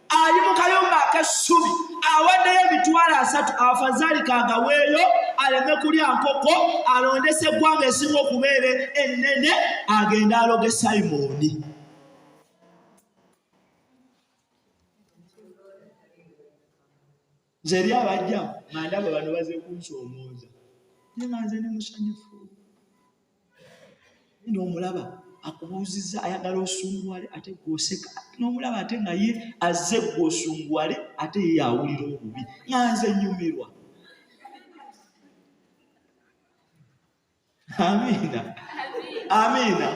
Ali mu kayumba ak'essubi awaddeyo emitwalo 3 afazaali kagaweeyo aleme kulya nkoko alondese eggwanga esinga okubeera ennene agenda aloge Simoni. Nze eri abajja nga ndaba bano baze kunsoomooza naye nga nze ne musanyufu. N'omulaba akubuuzizza ayagala osunguwale ate gw'oseka. N'omulaba ate nga ye azze gw'osunguwale ate ye yawulira obubi. Nga nze nnyumirwa. Amiina. Amiina.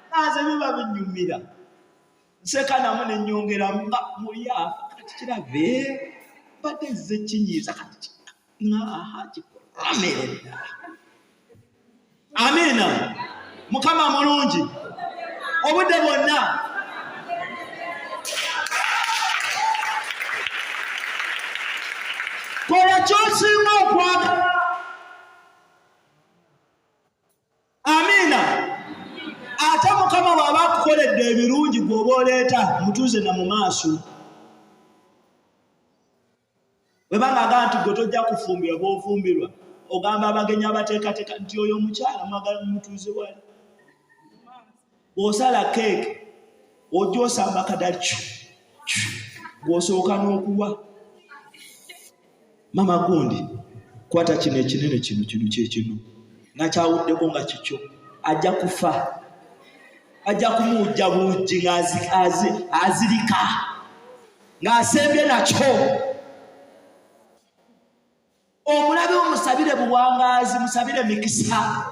Nga nze biba binnyumira. Nseka namu ne nnyongeramu nga muli afa kati kirabe. kyabadde nze kinyiiza kati amina. Mukama mulungi obudde bwonna. Kola ky'osinga okwagala. Amina. Ate Mukama bw'aba akukoledde ebirungi gw'oba oleeta mutuuze na mu maaso. Bwe bagamba nti gwe tojja kufumbirwa bw'ofumbirwa, ogamba abagenyi abateekateeka nti oyo omukyala mwagala mumutuuze wali. Bw'osala keeke ojja osamba kadali bw'osooka n'okuwa. Mama gundi kwata kino ekinene kino kyekino nakyawuddeko nga kikyo, ajja kufa, ajja kumuwujja buwujji ng'azirika ng'asembye nakyo. Omulabe omusabire buwangaazi, musabire mikisa.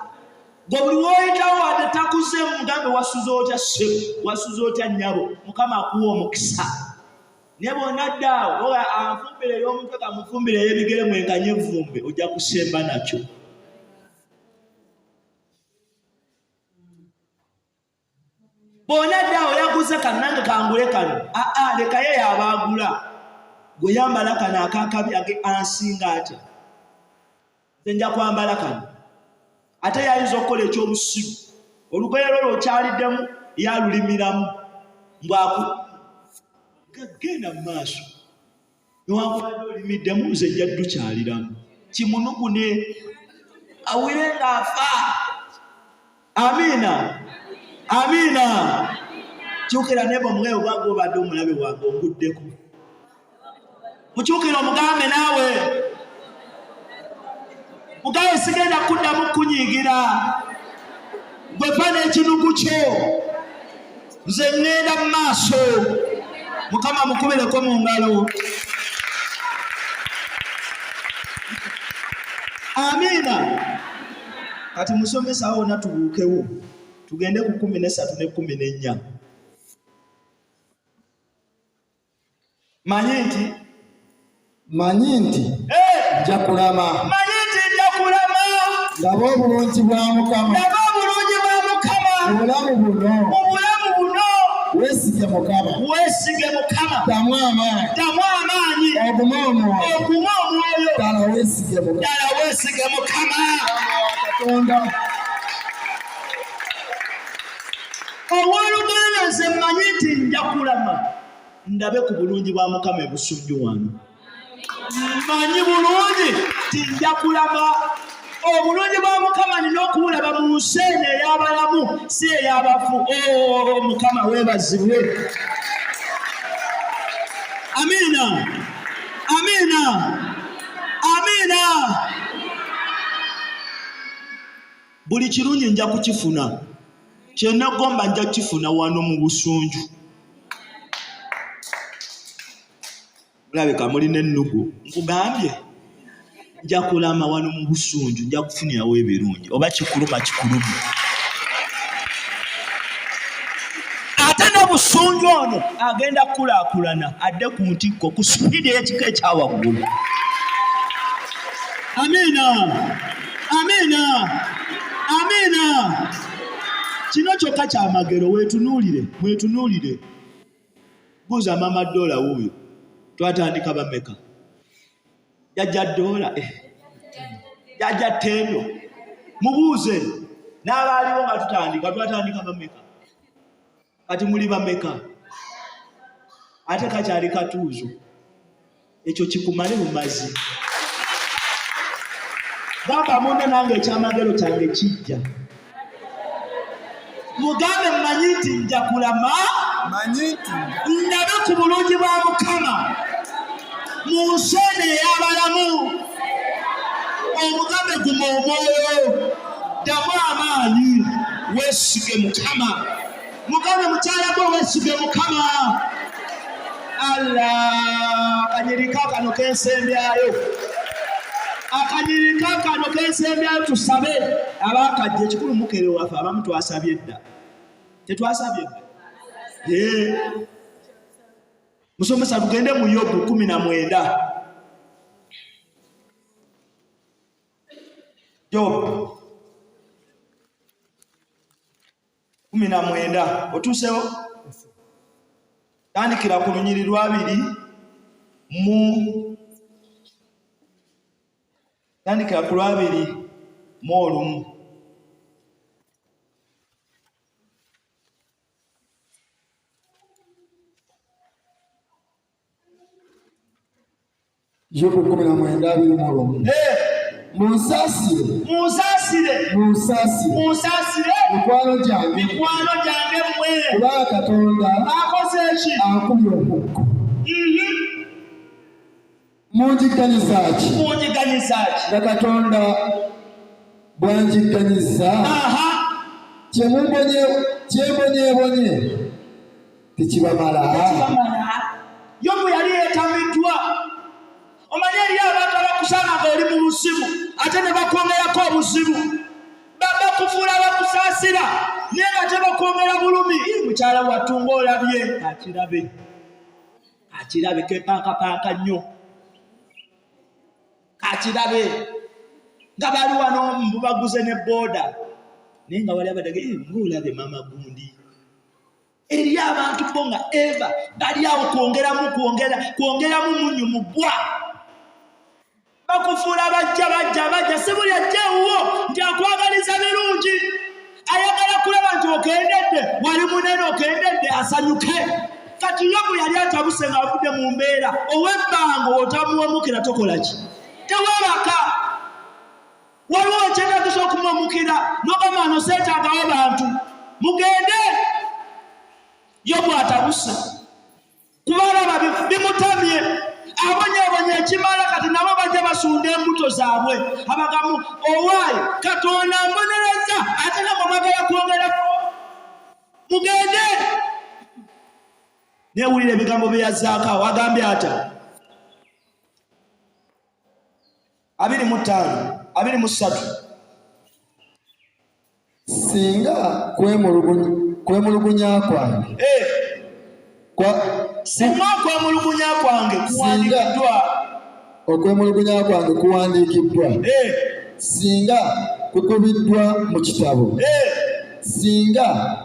Gwe buli w'oyitawo wadde takuze mugambe wasuze otya ssebo, wasuze otya nnyabo, Mukama akuwa omukisa. Naye bw'onaddaawo oba anfumbire ey'omutwe kamufumbire ey'ebigere mwenkanye evvumbe, ojja kusemba nakyo. Bw'onaddaawo yaguze kano nange kangule kano, lekayo yabaagula. Gwe yambala kano akakabi ansinga atya. Nze nja kwambala kano. Ate yayinza okukola ekyobusiru. Olugoye lwo lw'okyaliddemu yalulimiramu. Genda mu maaso. Newankubadde olimiddemu nze nja ddukyaliramu. Kimunugune awire ng'afa. Amina. Amina. Kyukira nebo mweyo bwagwe obadde omulabe wange onguddeko. Mukyukira omugambe naawe. Mugabe sigenda kuddamu kunyiigira. Gwe fa n'ekinugu kyo. Nze ŋŋenda mu maaso. Mukama mukubireko mu ngalo. Amina. Kati Musomesa wonna tubuukewo. Tugende ku 13 ne 14. Manyi nti nja kulama. Ndaba obulungi bwa Mukama. Obulamu buno. Weesige Mukama. Ddamu amaanyi. Oguma omwoyo. Ddala weesige Mukama. Katonda. Owooluganda nze mmanyi nti nja kulama. Ndabe ku bulungi bwa Mukama ebusujju wano. Mmanyi bulungi nti nja kulama. Obulungi bwa Mukama nina okubulaba mu nsi eno ey'abalamu si ey'abafu. Mukama weebazibwe. Amina. Buli kirungi nja kukifuna. Kyenagomba nja kukifuna wano mu busunju. Mulabika mulina ennugu. Nkugambye nja kulama wano mu busunju, nja kufunirawo ebirungi. Oba kikuluma. Ate n'obusunju ono agenda kukulaakulana adde ku ntikko ku sipiidi y'ekika ekyawaggulu. Amina. Kino kyokka kyamagero. Mwetunuulire. Buuza Mama Dola wuuyo. Twatandika bameka? Jajja Dola. Jajja Tendo. Mubuuze. N'abaaliwo nga twatandika bameka? Kati muli bameka? Ate kakyali katuuzo. Ekyo kikumale bumazi. Gamba munne nange ekyamagero kyange kijja. Mugambe mmanyi nti nja kulama. Ndabe ku bulungi bwa Mukama mu nsi eno ey'abalamu. Omugambe guma omwoyo. Ddamu amaanyi. Weesige Mukama. Mugambe mukyala gwe weesige Mukama. Akanyirika kano kensembyayo. Tusabe abaakajja ekikulu mukere waffe abamu twasabye dda. Tetwasabye dda. Musomesa tugende mu Yobu 19. Job 19 otuusewo tandikira ku lunyiri lwa 2 tandikira ku lwa 2 mu 1. Job 19:2 Munsasire mikwano gyange mmwe kubanga Katonda akoze ki akubye omukko. Munjiganyiza ki nga Katonda bwanjiganyiza kyembonyeebonye tekibamala. Yobu yali yeetamiddwa. Omanyi eri abantu abakusanga nga oli mu buzibu ate ne bakwongerako obuzibu, bakufuula bakusaasira naye nga tebakwongera bulumi. Mukyala wattu ng'olabye akirabe kepankapanka nnyo, akirabe nga bali wano baguze ne booda naye nga wali abadage ng'olabe mama gundi. Eri abantu bo nga Eva bali awo kwongeramu munyu mu bwa. Bakufuula bajja si buli ajjewuwo nti akwagaliza birungi, ayagala kulaba nti okendedde wali munene okendedde asanyuke. Kati Yobu yali atabuse ng'avudde mu mbeera ow'ebbanga otamuwamukira tokola ki? Tewabaka. Waliwo ekyetaagisa okumuwamukira n'ogamba no seetaagawo bantu mugende. Yobu atabuse kuba alaba bimutamye, abonyeebonye ekimala. Kati nabo bajja basunda embuto zaabwe abagamu owaayi Katonda mbonereza ate nabo bagala kwongerako. Mugende. Neewulira ebigambo bye yazzaako awo agambye ata 25-23 singa kwemulugunya kwange okwemulugunya kwange kuwandiikiddwa, singa kukubiddwa mu kitabo, singa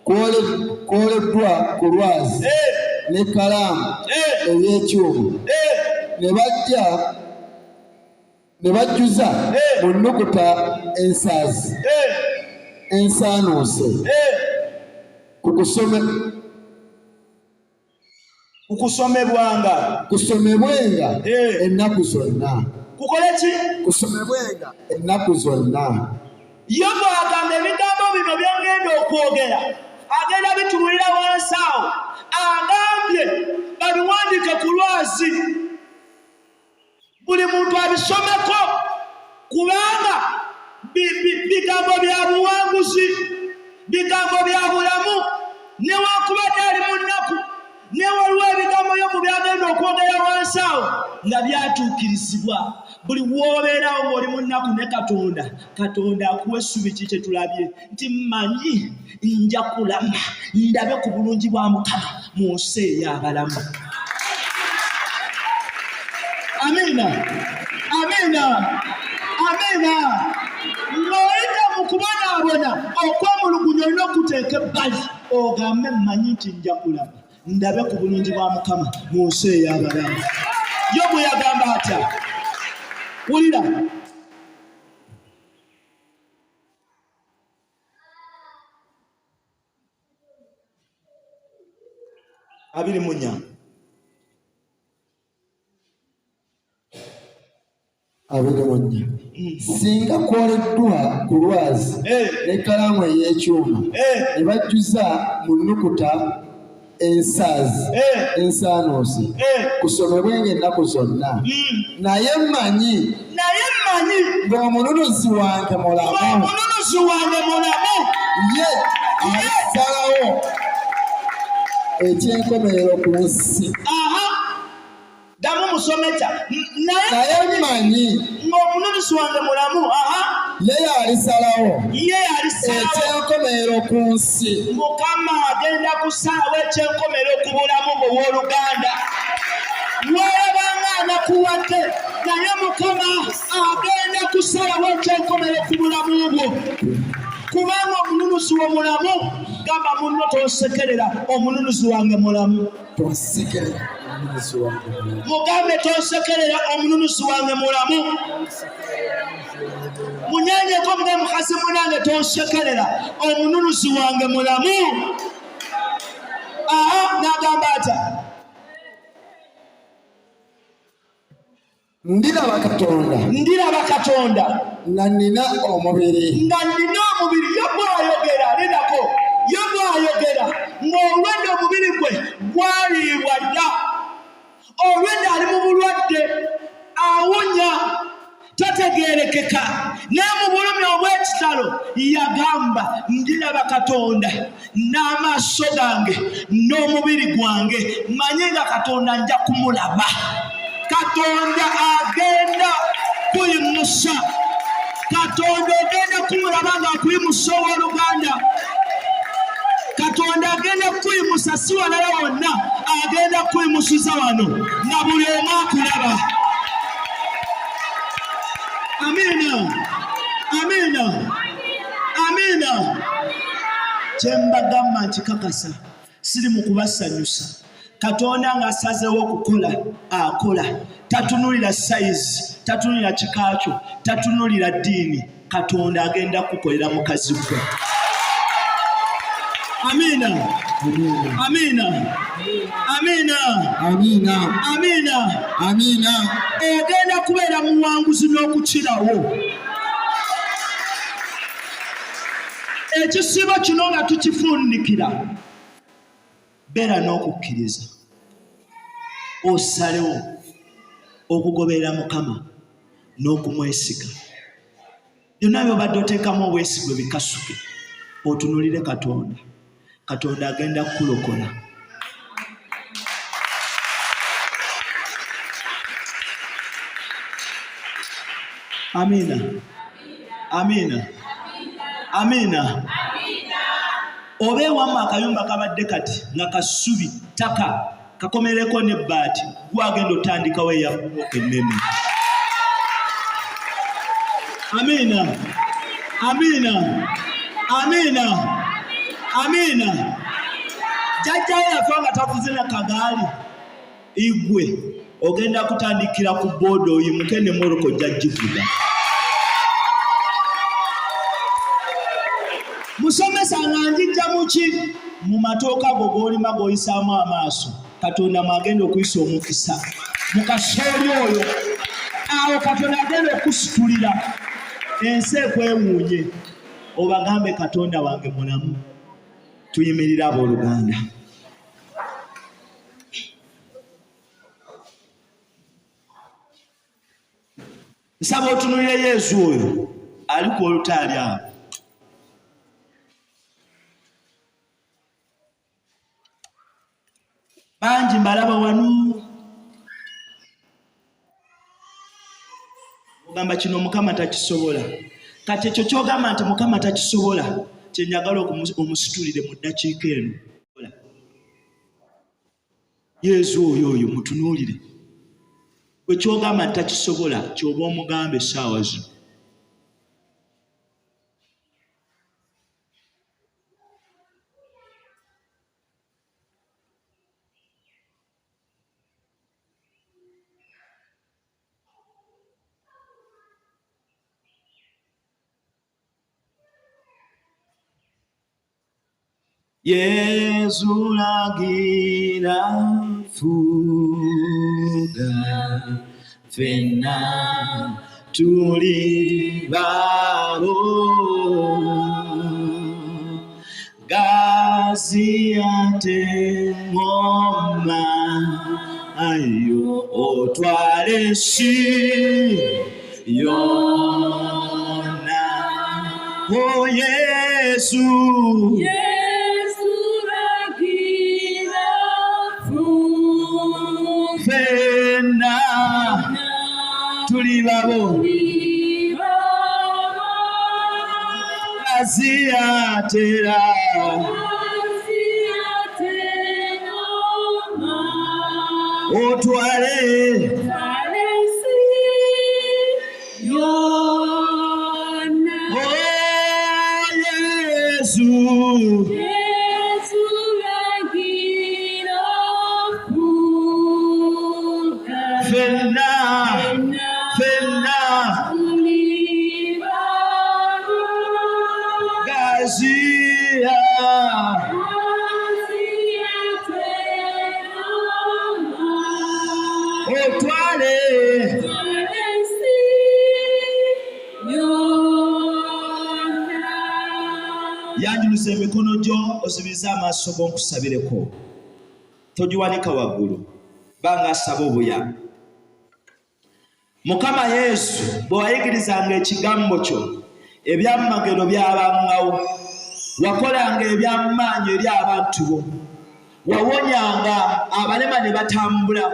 kwoleddwa ku lwazi n'ekkalaamu ey'ekyuma, ne bajjuza mu nnukuta ensaanuuse kusomebwenga ennaku zonna. Kukole ki? Kusomebwenga ennaku zonna. Yobu agamba ebigambo bino byengenda okwogera agenda bituulira wansi awo, agambye babiwandiike ku lwazi buli muntu abisomeko, kubanga bigambo bya buwanguzi, bigambo bya bulamu. Newankubadde ali mu nnaku, naye waliwo ebigambo Yobu byagenda okwogera wansi awo nga byatuukirizibwa. Buli w'obeerawo ng'oli mu nnaku ne Katonda akuwa essubi ki kye tulabye nti mmanyi nja kulama ndabe ku bulungi bwa Mukama mu nsi ey'abalamu. Amiina. Ng'oyita mu kubonaabona okwemulugunya olina okuteeka ebbali ogambe mmanyi nti nja kulama ndabe ku bulungi bwa Mukama mu nsi ey'abalamu. Yobu yagamba atya? Wulira. Abiri munya. Singa kwoleddwa ku lwazi n'ekkalaamu ey'ekyuma ne bajjuza mu nnukuta ensaanuuse kusomebwenga ennaku zonna. Naye mmanyi ng'omununuzi wange mulamu, ye alisalawo ekyenkomerero ku nsi. Damu Musomesa. Naye mmanyi ng'omununuzi wange mulamu, ye alisalawo ekyenkomerero ku nsi. Mukama agenda kusalawo ekyenkomerero ku bulamu bw'owooluganda. Weerabanga anakuwadde naye Mukama agenda kusalawo ekyenkomero ku bulamu bwo, kubanga omununuzi w'omulamu gamba munno tosekerera, omununuzi wange mulamu. Mugambe tosekerera, omununuzi wange mulamu. Munyenyeko mwe mukazi munange tosekerera, omununuzi wange mulamu. N'agamba atya? Ndiraba Katonda nga nnina omubiri. Yobu ayogera linako, Yobu ayogera ng'olwadde omubiri gwe gwaliibwa dda, olwedde ali mu bulwadde, awunya, tategeerekeka, naye mu bulumi obw'ekitalo yagamba ndiraba Katonda n'amaaso gange n'omubiri gwange, manye nga Katonda nja kumulaba. Katonda agenda kuyimusa, Katonda agenda kumulaba ng'akuyimusa owooluganda. Katonda agenda kuyimusa, si walala wonna, agenda kuyimusiza wano nga buli omu akulaba. Amiina. Kyembagamba nkikakasa, siri mu kubasanyusa. Katonda ng'asazeewo okukola, akola. Tatunulira sayizi, tatunulira kikakyo, tatunulira ddiini. Katonda agenda kukolera mukazi gwe. Amiina. Ogenda kubeera muwanguzi n'okukirawo. Ekisibo kino nga tukifundikira, beera n'okukkiriza, osalewo okugoberera Mukama n'okumwesiga. Byonna by'obadde oteekamu obwesigwa bikasuke, otunulire Katonda. Katonda agenda kukulokola. Amiina. Oba ewamu akayumba kabadde kati nga kasubi ttaka kakomereko n'ebbaati, gwagenda otandikawo eyabuuka ennene. Amiina. Jjajjayo yafa nga tavuze na kagaali, igwe ogenda kutandikira ku booda oyimuke ne moroko jjajjivuga. Musomesa nga njijja muki mu matooka go g'olima g'oyisaamu amaaso, Katonda mwagenda okuyisa omukisa mu kasooli oyo. Awo Katonda agenda okusitulira, ensi ekwewuunye, obagambe Katonda wange mulamu. Tuyimirire abooluganda. Nsaba otunulire Yezu oyo ali ku olutaali awo. Bangi mbalaba wano. Ogamba kino Mukama takisobola. Kati ekyo ky'ogamba nti Mukama takisobola, kye njagala omusitulire mu ddakiika eno. Yezu oyo mutunuulire. Bwe ky'ogamba nti takisobola, ky'oba omugamba essaawa zino. Yezu lagira fuga, fenna tuli babo, gazi ate ngoma ayo otwale si yona. Oh Yesu, fenna tuli babo, aziyatera otwale Yanjuluza emikono gyo osibize amaaso go nkusabireko. Togiwanika waggulu banga asaba obuyambi. Mukama Yesu bwe wayigirizanga ekigambo kyo ebyamagero byabangawo, wakolanga ebyamaanyi eri abantu bo, wawonyanga abalema ne batambula,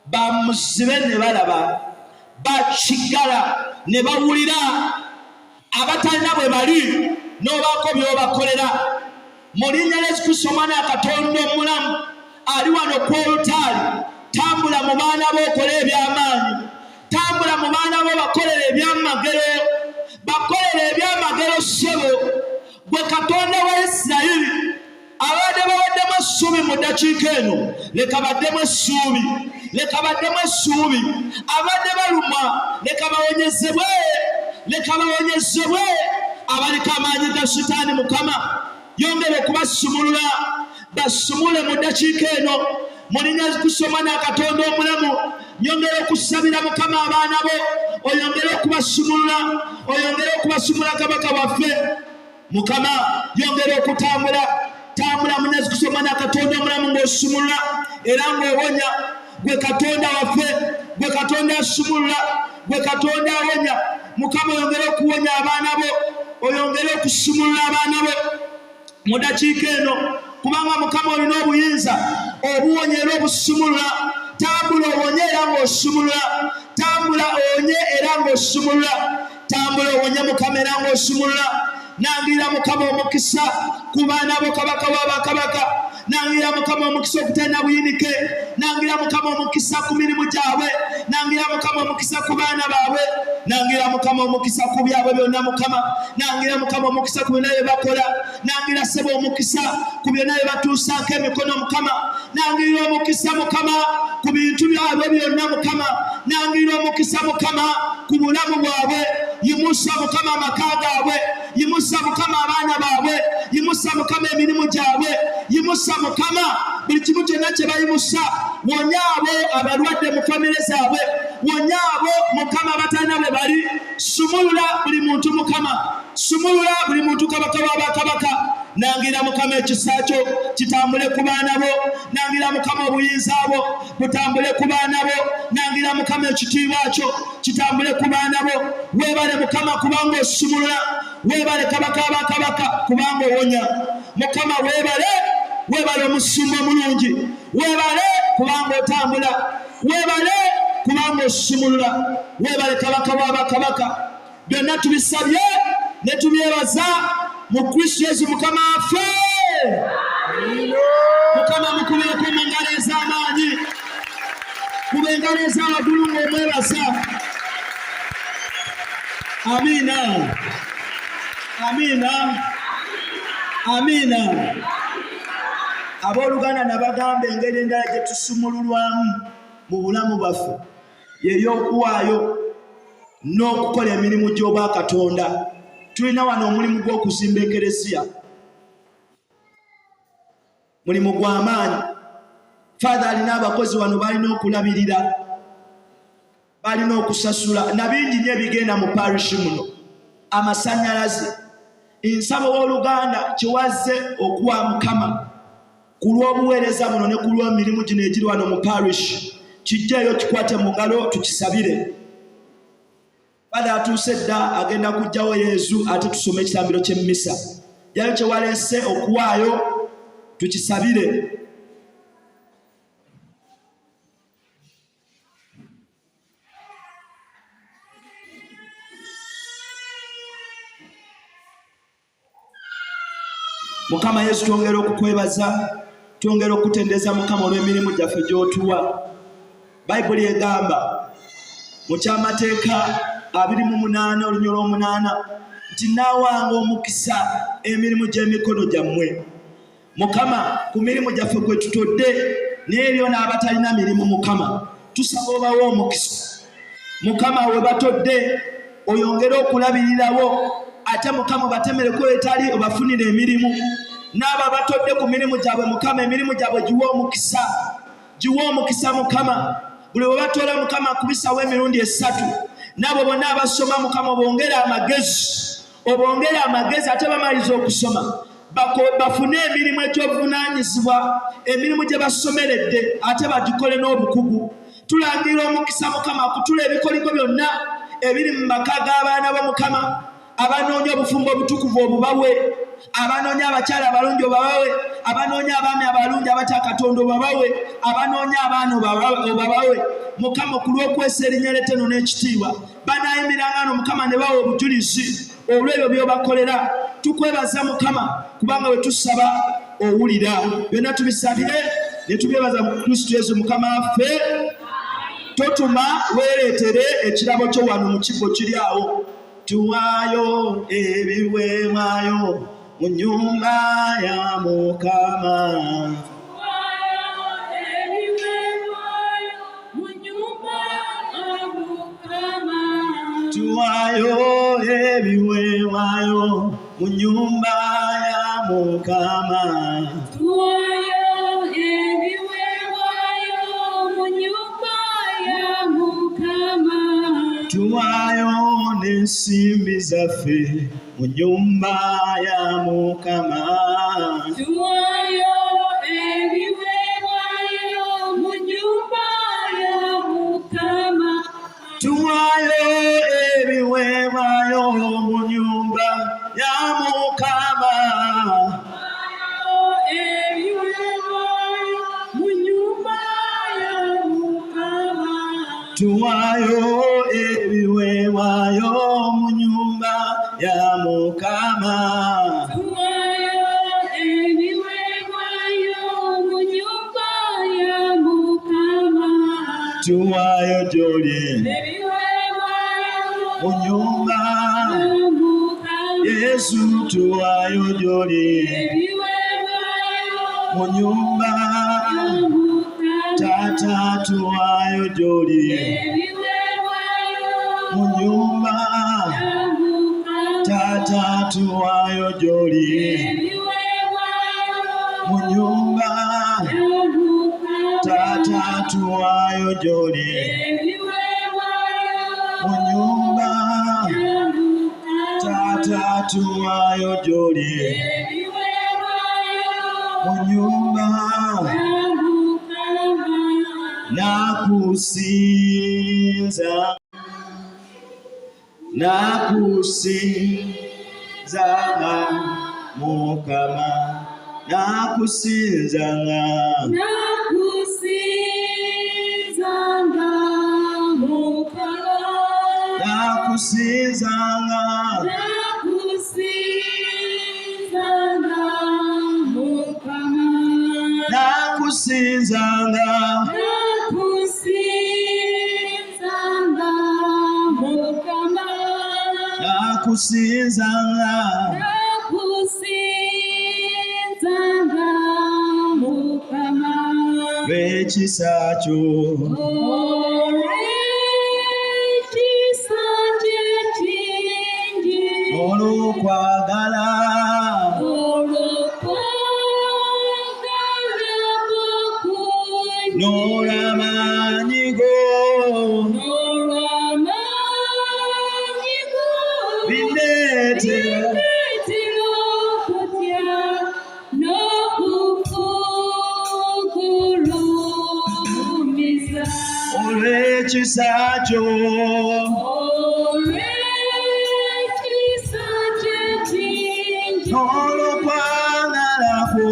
bamuzibe ne balaba, bakigala ne bawulira, abatalina bwe bali n'obaako by'obakolera. Mu linnya lya Yesu Kristo Omwana wa Katonda omulamu ali wano ku olutaali, tambula mu baana bo okole ebyamaanyi, tambula mu baana bo bakolere ebyamagero, bakolere ebyamagero ssebo. Gwe Katonda wa Isirayiri, abadde bawaddemu essuubi mu ddakiika eno, leka baddemu essuubi, leka baddemu essuubi. Abadde balumwa leka bawonyezebwe, leka bawonyezebwe. Abaliko amaanyi ga Sitaani Mukama yongere okubasumulula, basumule mu ddakiika eno. Mu linnya lya Kristo Omwana wa Katonda omulamu, yongere okusabira Mukama abaana bo, oyongere okubasumulula, oyongere okubasumula Kabaka waffe. Mukama yongere okutambula, tambula mu linnya lya Kristo Omwana wa Katonda omulamu ng'osumulula era ng'owonya. Gwe Katonda waffe, gwe Katonda asumulula, gwe Katonda awonya. Mukama oyongere okuwonya abaana bo, oyongere okusumulula abaana bo mu ddakiika eno, kubanga Mukama olina obuyinza obuwonya era obusumulula. Tambula owonye era ng'osumulula, tambula owonye era ng'osumulula, tambula owonye Mukama era ng'osumulula. Nangira Mukama omukisa ku baana bo Kabaka wa bakabaka, nangira Mukama omukisa okutalina buyinike, nangira Mukama omukisa ku mirimu gyabwe, nangira Mukama omukisa ku baana baabwe, nangira Mukama omukisa ku byabwe byonna Mukama, nangira Mukama omukisa ku byonna bye bakola, nangira Ssebo omukisa ku byonna bye batuusaako emikono Mukama, nangira omukisa Mukama ku bintu byabwe byonna Mukama, nangira omukisa Mukama ku bulamu bwabwe. Yimusa Mukama amaka gaabwe, yimusa Mukama abaana baabwe, yimusa Mukama emirimu gyabwe, yimusa Mukama buli kimu kyonna kye bayimusa. Wonya abo abalwadde mu famire zaabwe, wonya abo Mukama abatalina bwe bali. Sumulula buli muntu Mukama, sumulula buli muntu Kabaka wa bakabaka. Nangira Mukama ekisa kyo kitambule ku baana bo, nangira Mukama obuyinza bwo butambule ku baana bo, nangira Mukama ekitiibwa kyo kitambule ku baana bo. Weebale Mukama kubanga osumulula, weebale Kabaka wa bakabaka kubanga owonya. Mukama weebale, weebale omusumba omulungi, weebale kubanga otambula, weebale kubanga osumulula, weebale Kabaka wa bakabaka. Byonna tubisabye ne tubyebaza mu Kristo Yesu Mukama waffe. Mukama mukubireko mu ngalo ez'amaanyi, kuba engalo ez'awaggulu ng'omwebaza. Amiina, amiina, amiina. Abooluganda nabagamba engeri endala gye tusumululwamu mu bulamu bwaffe y'ey'okuwaayo n'okukola emirimu gy'obwa Katonda. Tulina wano omulimu gw'okuzimba ekereziya, mulimu gw'amaanyi. Father alina abakozi wano balina okulabirira, balina okusasula na bingi nnyo ebigenda mu parish muno, amasannyalaze. Nsaba w'oluganda kiwazze okuwa Mukama ku lw'obuweereza buno ne ku lw'emirimu gino egiri wano mu parish, kijjeeyo kikwate mu ngalo tukisabire. Father atuuse dda agenda kujjawo YEZU, ate tusome ekitambiro ky'emmisa. Yayo kye waleese okuwaayo tukisabire. Mukama Yesu twongera okukwebaza, twongera okutendeeza Mukama olw'emirimu gyaffe gy'otuwa. Bayibuli egamba mu kyamateeka 28 olunyolo 8 nti naawanga omukisa emirimu gy'emikono gyammwe. Mukama ku mirimu gyaffe gwe tutodde n'ebyo n'abatalina mirimu Mukama tusaba obawo omukisa. Mukama we batodde oyongere okulabirirawo ate Mukama batemereko etali obafunire emirimu. N'abo batodde ku mirimu gyabwe Mukama emirimu gyabwe giwe omukisa. Giwe omukisa Mukama. Buli we batoola Mukama kubisawo emirundi 3. N'abo bonna abasoma Mukama bongere amagezi. Obongere amagezi ate bamaliza okusoma. Bafune emirimu egy'obuvunaanyizibwa emirimu gye basomeredde ate bagikole n'obukugu. Tulangira omukisa Mukama kutula ebikoliko byonna ebiri mu maka g'abaana bo Mukama. Abanoonya obufumbo obutukuvu obubawe. Abanoonya abakyala abalungi obabawe. Abanoonya abaami abalungi abatya Katonda obabawe. Abanoonya abaana obabawe. Mukama ku lw'okwesa erinnya ettono n'ekitiibwa banaayimiranga no Mukama ne bawa obujulizi olw'ebyo by'obakolera. Tukwebaza Mukama kubanga we tusaba owulira. Byonna tubisabire ne tubyebaza mu Kristo Yesu Mukama waffe. Totuma weereetere ekirabo kyo wano mu kigo kiri awo. Tuwaayo ebiweebwayo mu nnyumba ya Mukama. Tuwaayo ebiweebwayo mu nnyumba ya Mukama. Tuwaayo ebiweebwayo mu nnyumba ya Mukama. Tuwaayo n'ensimbi zaffe mu nnyumba ya Mukama. Tuwaayo ebiweebwayo mu nnyumba ya Mukama. Tuwaayo ebiweebwayo mu nnyumba ya Mukama. Tuwaayo ebiweebwayo mu nnyumba ya Mukama. Tuwaayo ebiweebwayo mu nnyumba ya Mukama. Tuwaayo gy'oli mu nnyumba Yesu. Tuwaayo gy'oli mu nnyumba Tata. Tuwaayo gy'oli mu nnyumba Tata. Tuwaayo gy'oli mu nnyumba Tata. Tuwaayo gy'oli mu nnyumba Tata. Tuwaayo gy'oli mu nnyumba. Nakusinza, nakusinza Mukama. Nakusinza, nakusinza Mukama. Nakusinza, nakusinza Mukama. Nakusinza, nakusinza Mukama. Lw'ekisa kyo olw'okwagala n'olw'amaanyigo bindeetera okutya n'okukugulumiza. Olw'ekisa kyo n'olw'okwagala kwo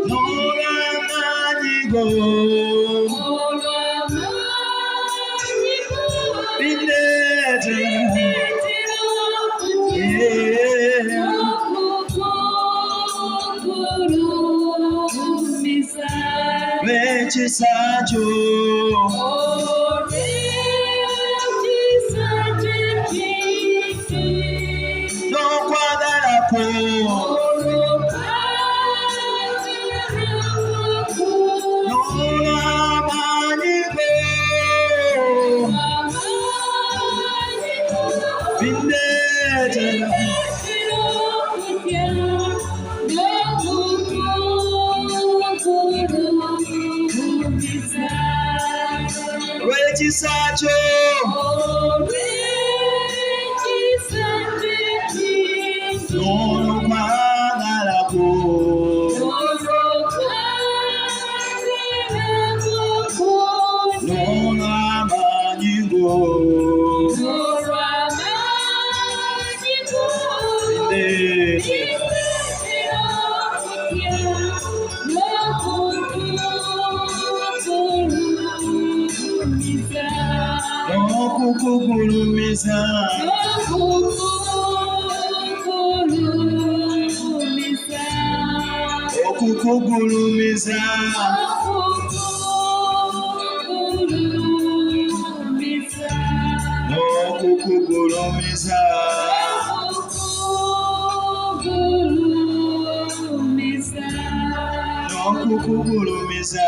n'olw'amaanyigo lw'ekisa kyo Rechisacho Nono Magalako Nono Amanyigo Okukugulumiza okukugulumiza okukugulumiza okukugulumiza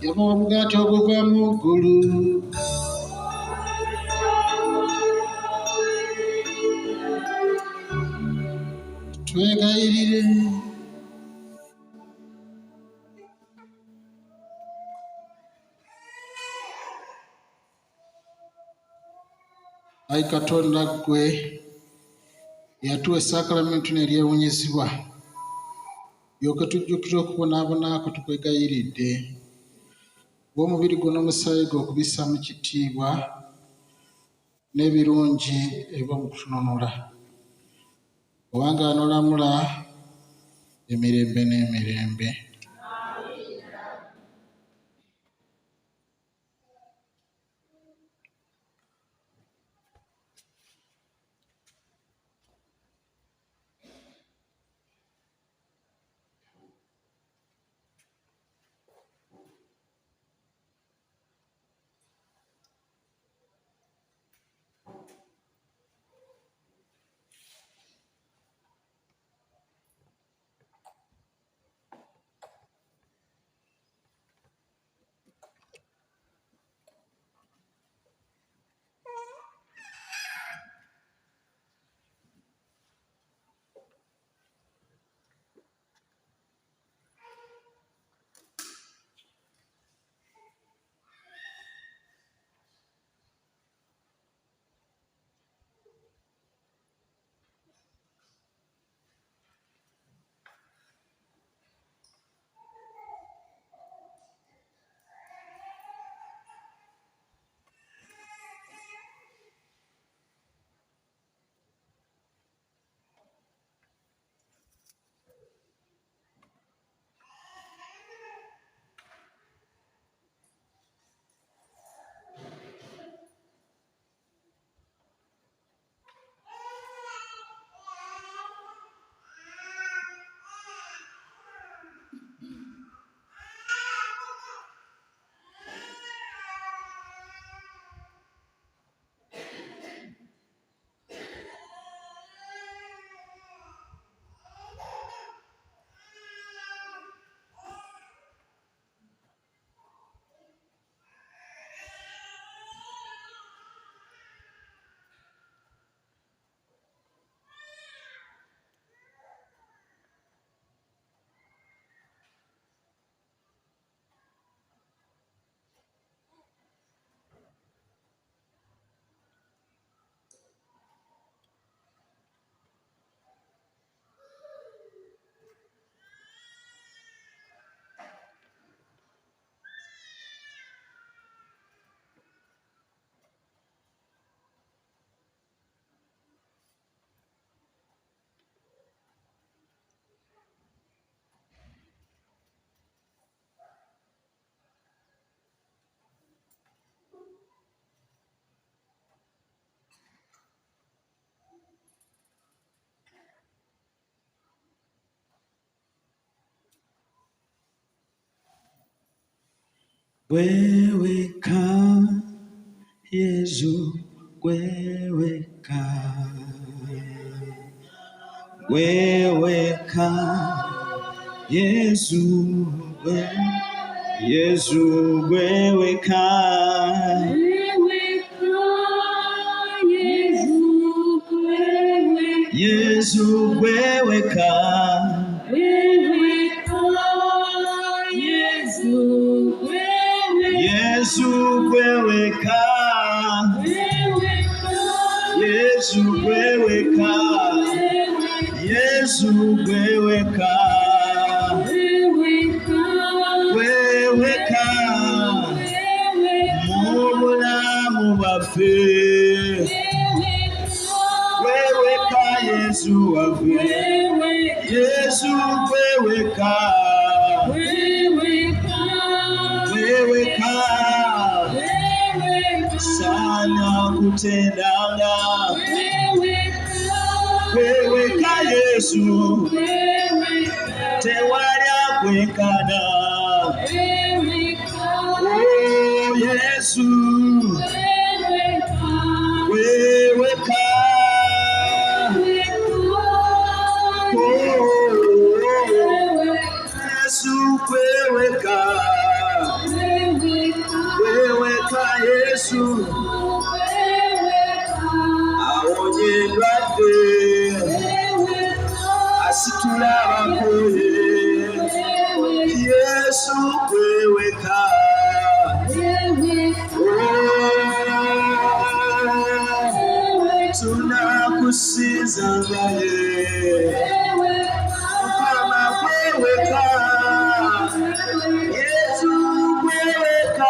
Yaba omugaati oguva mu ggulu twegayirire Ayi Katonda ggwe yatuwa esaakramentu neryewunyizibwa yoke tujjukire okubonaabona ako tukwegayiridde ng'omubiri gwo n'omusaayi gwe okubissa mu kitiibwa n'ebirungi ebiba mu kutununula kubanga anolamula emirembe n'emirembe. Gweweka YEZU gweweka Yesu gweweka Yesu gweweka Yesu gweweka Yesu gweweka Yesu gweweka gweweka mubulamu bwaffe gweweka Yesu waffe Yesu gweweka gweweka sana kutendanga gweweka Yesu tewali akwekana oh Yesu gweweka Yesu gweweka gweweka Yesu awonye endwadde asitula abakoye Yesu gweweka tunakusinza ngaye Mukama gweweka Yesu gweweka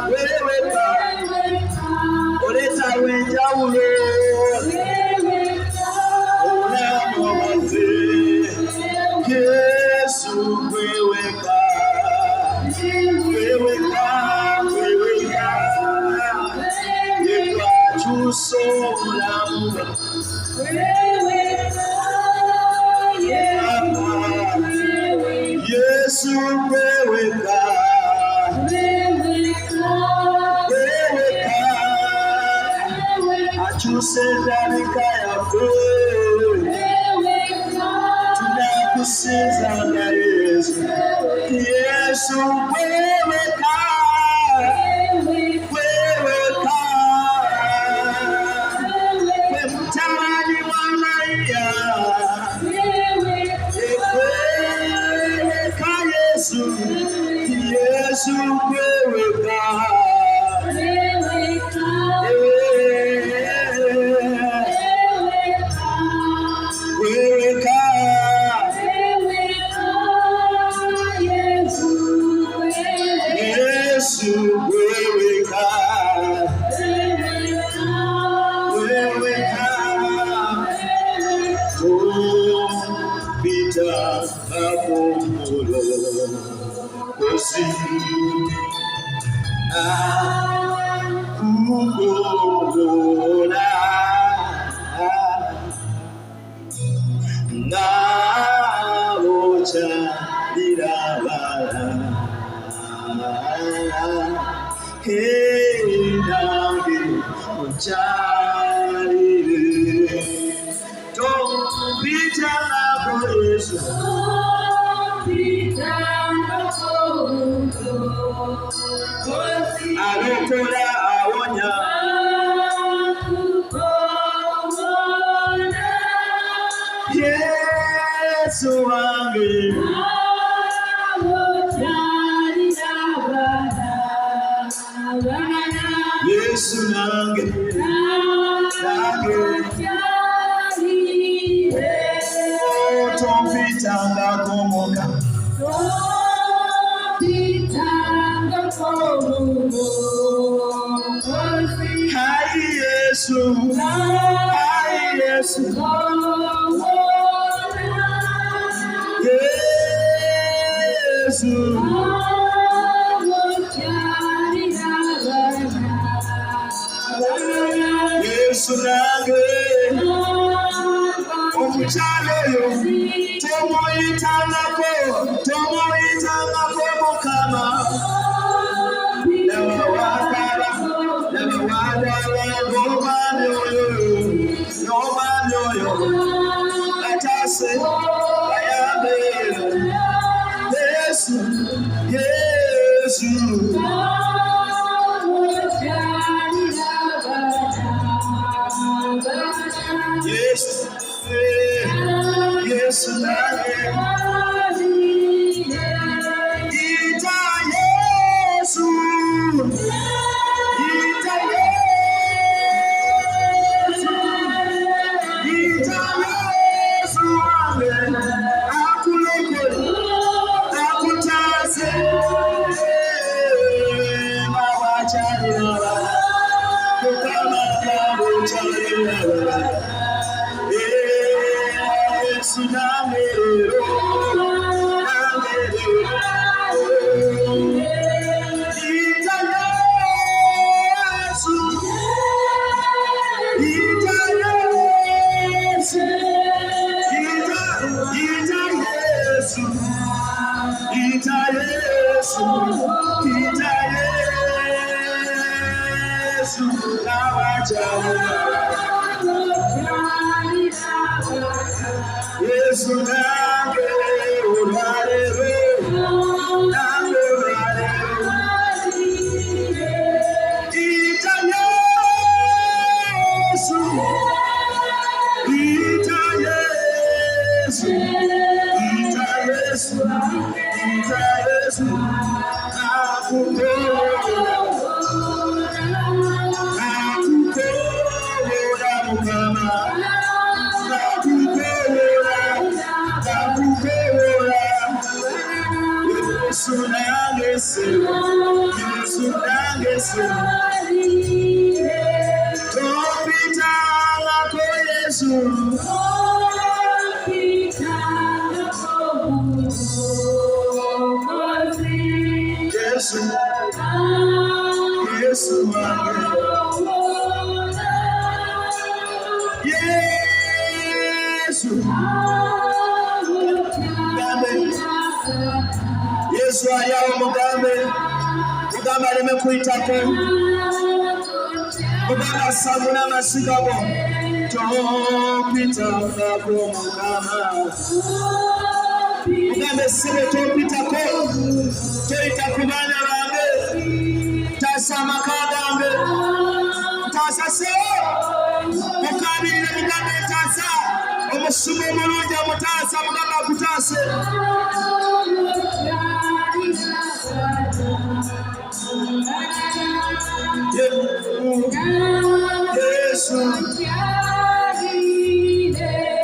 gweweka oleta lwenjawulo obulamu bwaffe Yesu gweweka gweweka gweweka yetwakyusa obulamu Yesu gweweka gweweka akyusa endabika yaffe tunakusinza nga Yesu Yesu gweweka gweweka gwe mutabani wa Mariya gweweka Yesu Yesu gweweka gweweka Yesu gweweka gweweka topita akomolo kosi kugola naocha dirabala nange okyalire tompita nako Yesu alokola awonya Yesu wange Yesu nange tompitanga komoka hai Yesu Yesu Yesu nange omukyalo oyo tomuyitangako Mukama nawagala ng'omwami oyo atase bayambe Yesu Yesu Yesu Yesu nawe ita Yesu ita Yesu ita Yesu akuloko akutase mawachalira kukama mawachalira Yesu namerero ita Yesu ita Yesu ita Yesu ita Yesu ita Yesu nawachalira Yesu nange ulalero nange ulalero ita Yesu ita Yesu ita Yesu ita Yesu akukora mukama Yesu nangese topita lako Yesu Yesu Yesu wange Yesu Yesu ayawo mugambe alimekuitako mugambe asabuna amasigabo topita ngako mukama mugambe sebe topitako toyita ku baana bange taasa amaka gange taasa sewo mukabirire mugambe taasa omusumo omulungi amutaasa mugambe akutaase Yesu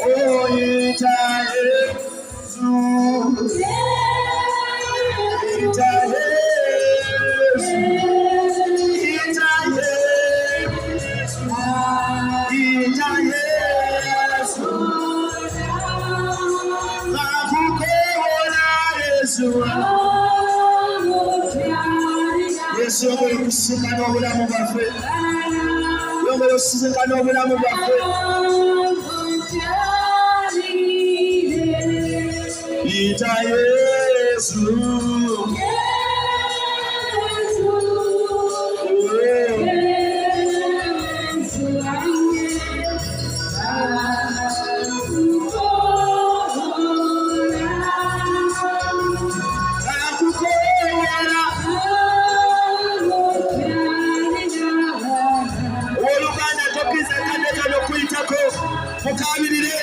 oh ita Yesu ita Yesu ita Yesu ita Yesu akukora Yesu Yesu okusinga n'obulamu bwaffe yongera okusinga n'obulamu bwaffe ita Yesu mukabirire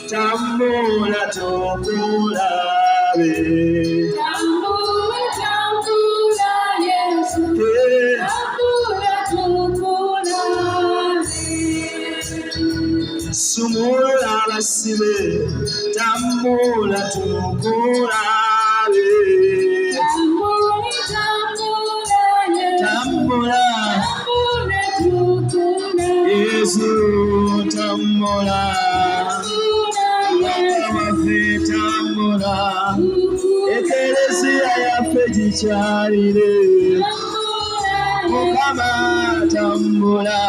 tambula tokulabe Yesu sumula abasibe tambula tokulabe tambula Yesu tambula wakawafe tambula ekelesiya yaffe gikyalire mukama tambula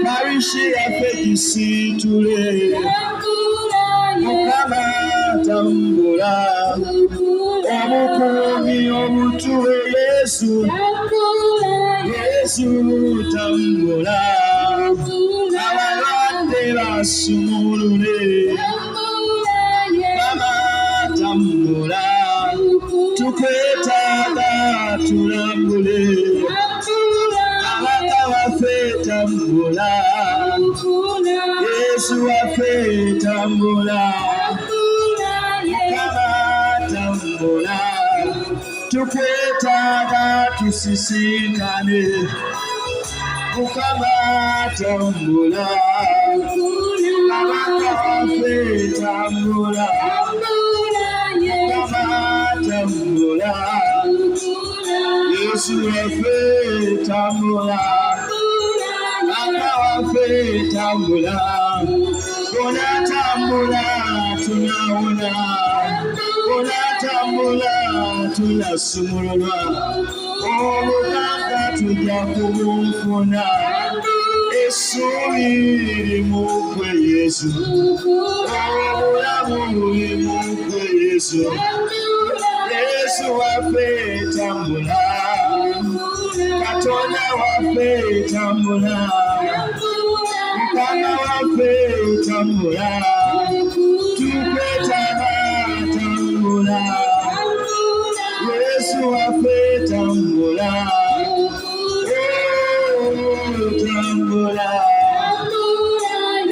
marishi yaffe gisiitule mukama tambula obukuumi obutuwe Yesu tambula abalwadde basumulule Mama tambula tukwetaaga tulambule abaka waffe tambula Yesu waffe tambula Mama tambula tukwetaaga tusisinkane Mukama tambula abaka waffe tambula Mukama tambula Yesu waffe tambula abaka waffe tambula bona tambula tunawona bona tambula tunasumululwa obugagga tujja kubufuna essuubi liri mu ggwe Yesu obulamu buli mu ggwe Yesu Yesu waffe tambula Katonda waffe tambula Mukama waffe tambula tukwetaaga tambula Yesu waffe tambula tambula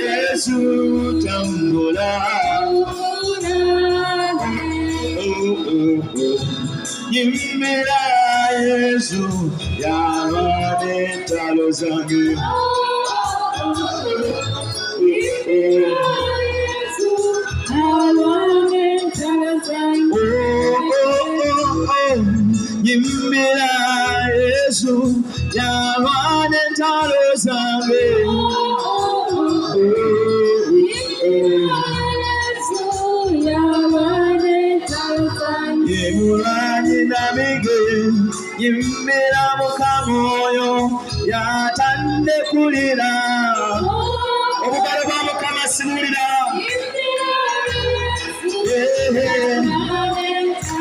Yesu tambula Yimbira Yesu yalwadde entalo zange Yimbira Yesu yalwadde entalo zange Yemulanyi namige yimbira Mukama oyo yatande kulira obugalo bwa Mukama simulira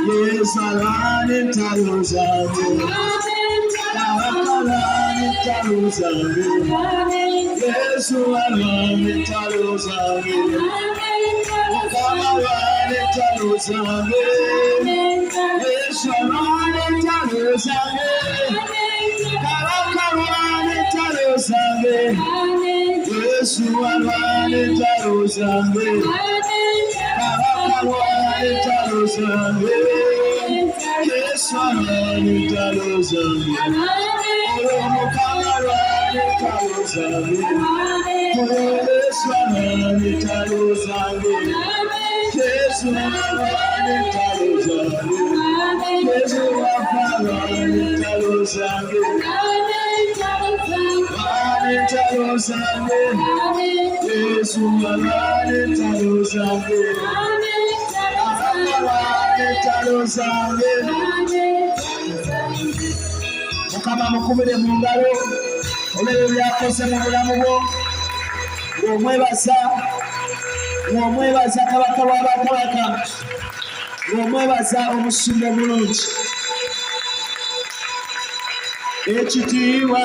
Yesu alwane entalo zange alwane entalo zange Yesu alwane entalo zange Mukama alwane entalo zange Yesu alwane entalo zange Kabaka alwane entalo zange Yesu alwane entalo zange Kabaka alwane entalo zange Yesu alwane entalo zange Mukama alwane entalo zange Yesu alwane entalo zange Yesu alwane entalo zange Yesu alwane entalo zange alwane entalo zange Yesu alwane entalo zange alwane entalo zange Mukama mukubire mu ngalo olw'ebyo byakoze mu bulamu bwo ng'omwebaza kabaka w'abakabaka ng'omwebaza omusumba omulungi ekitiibwa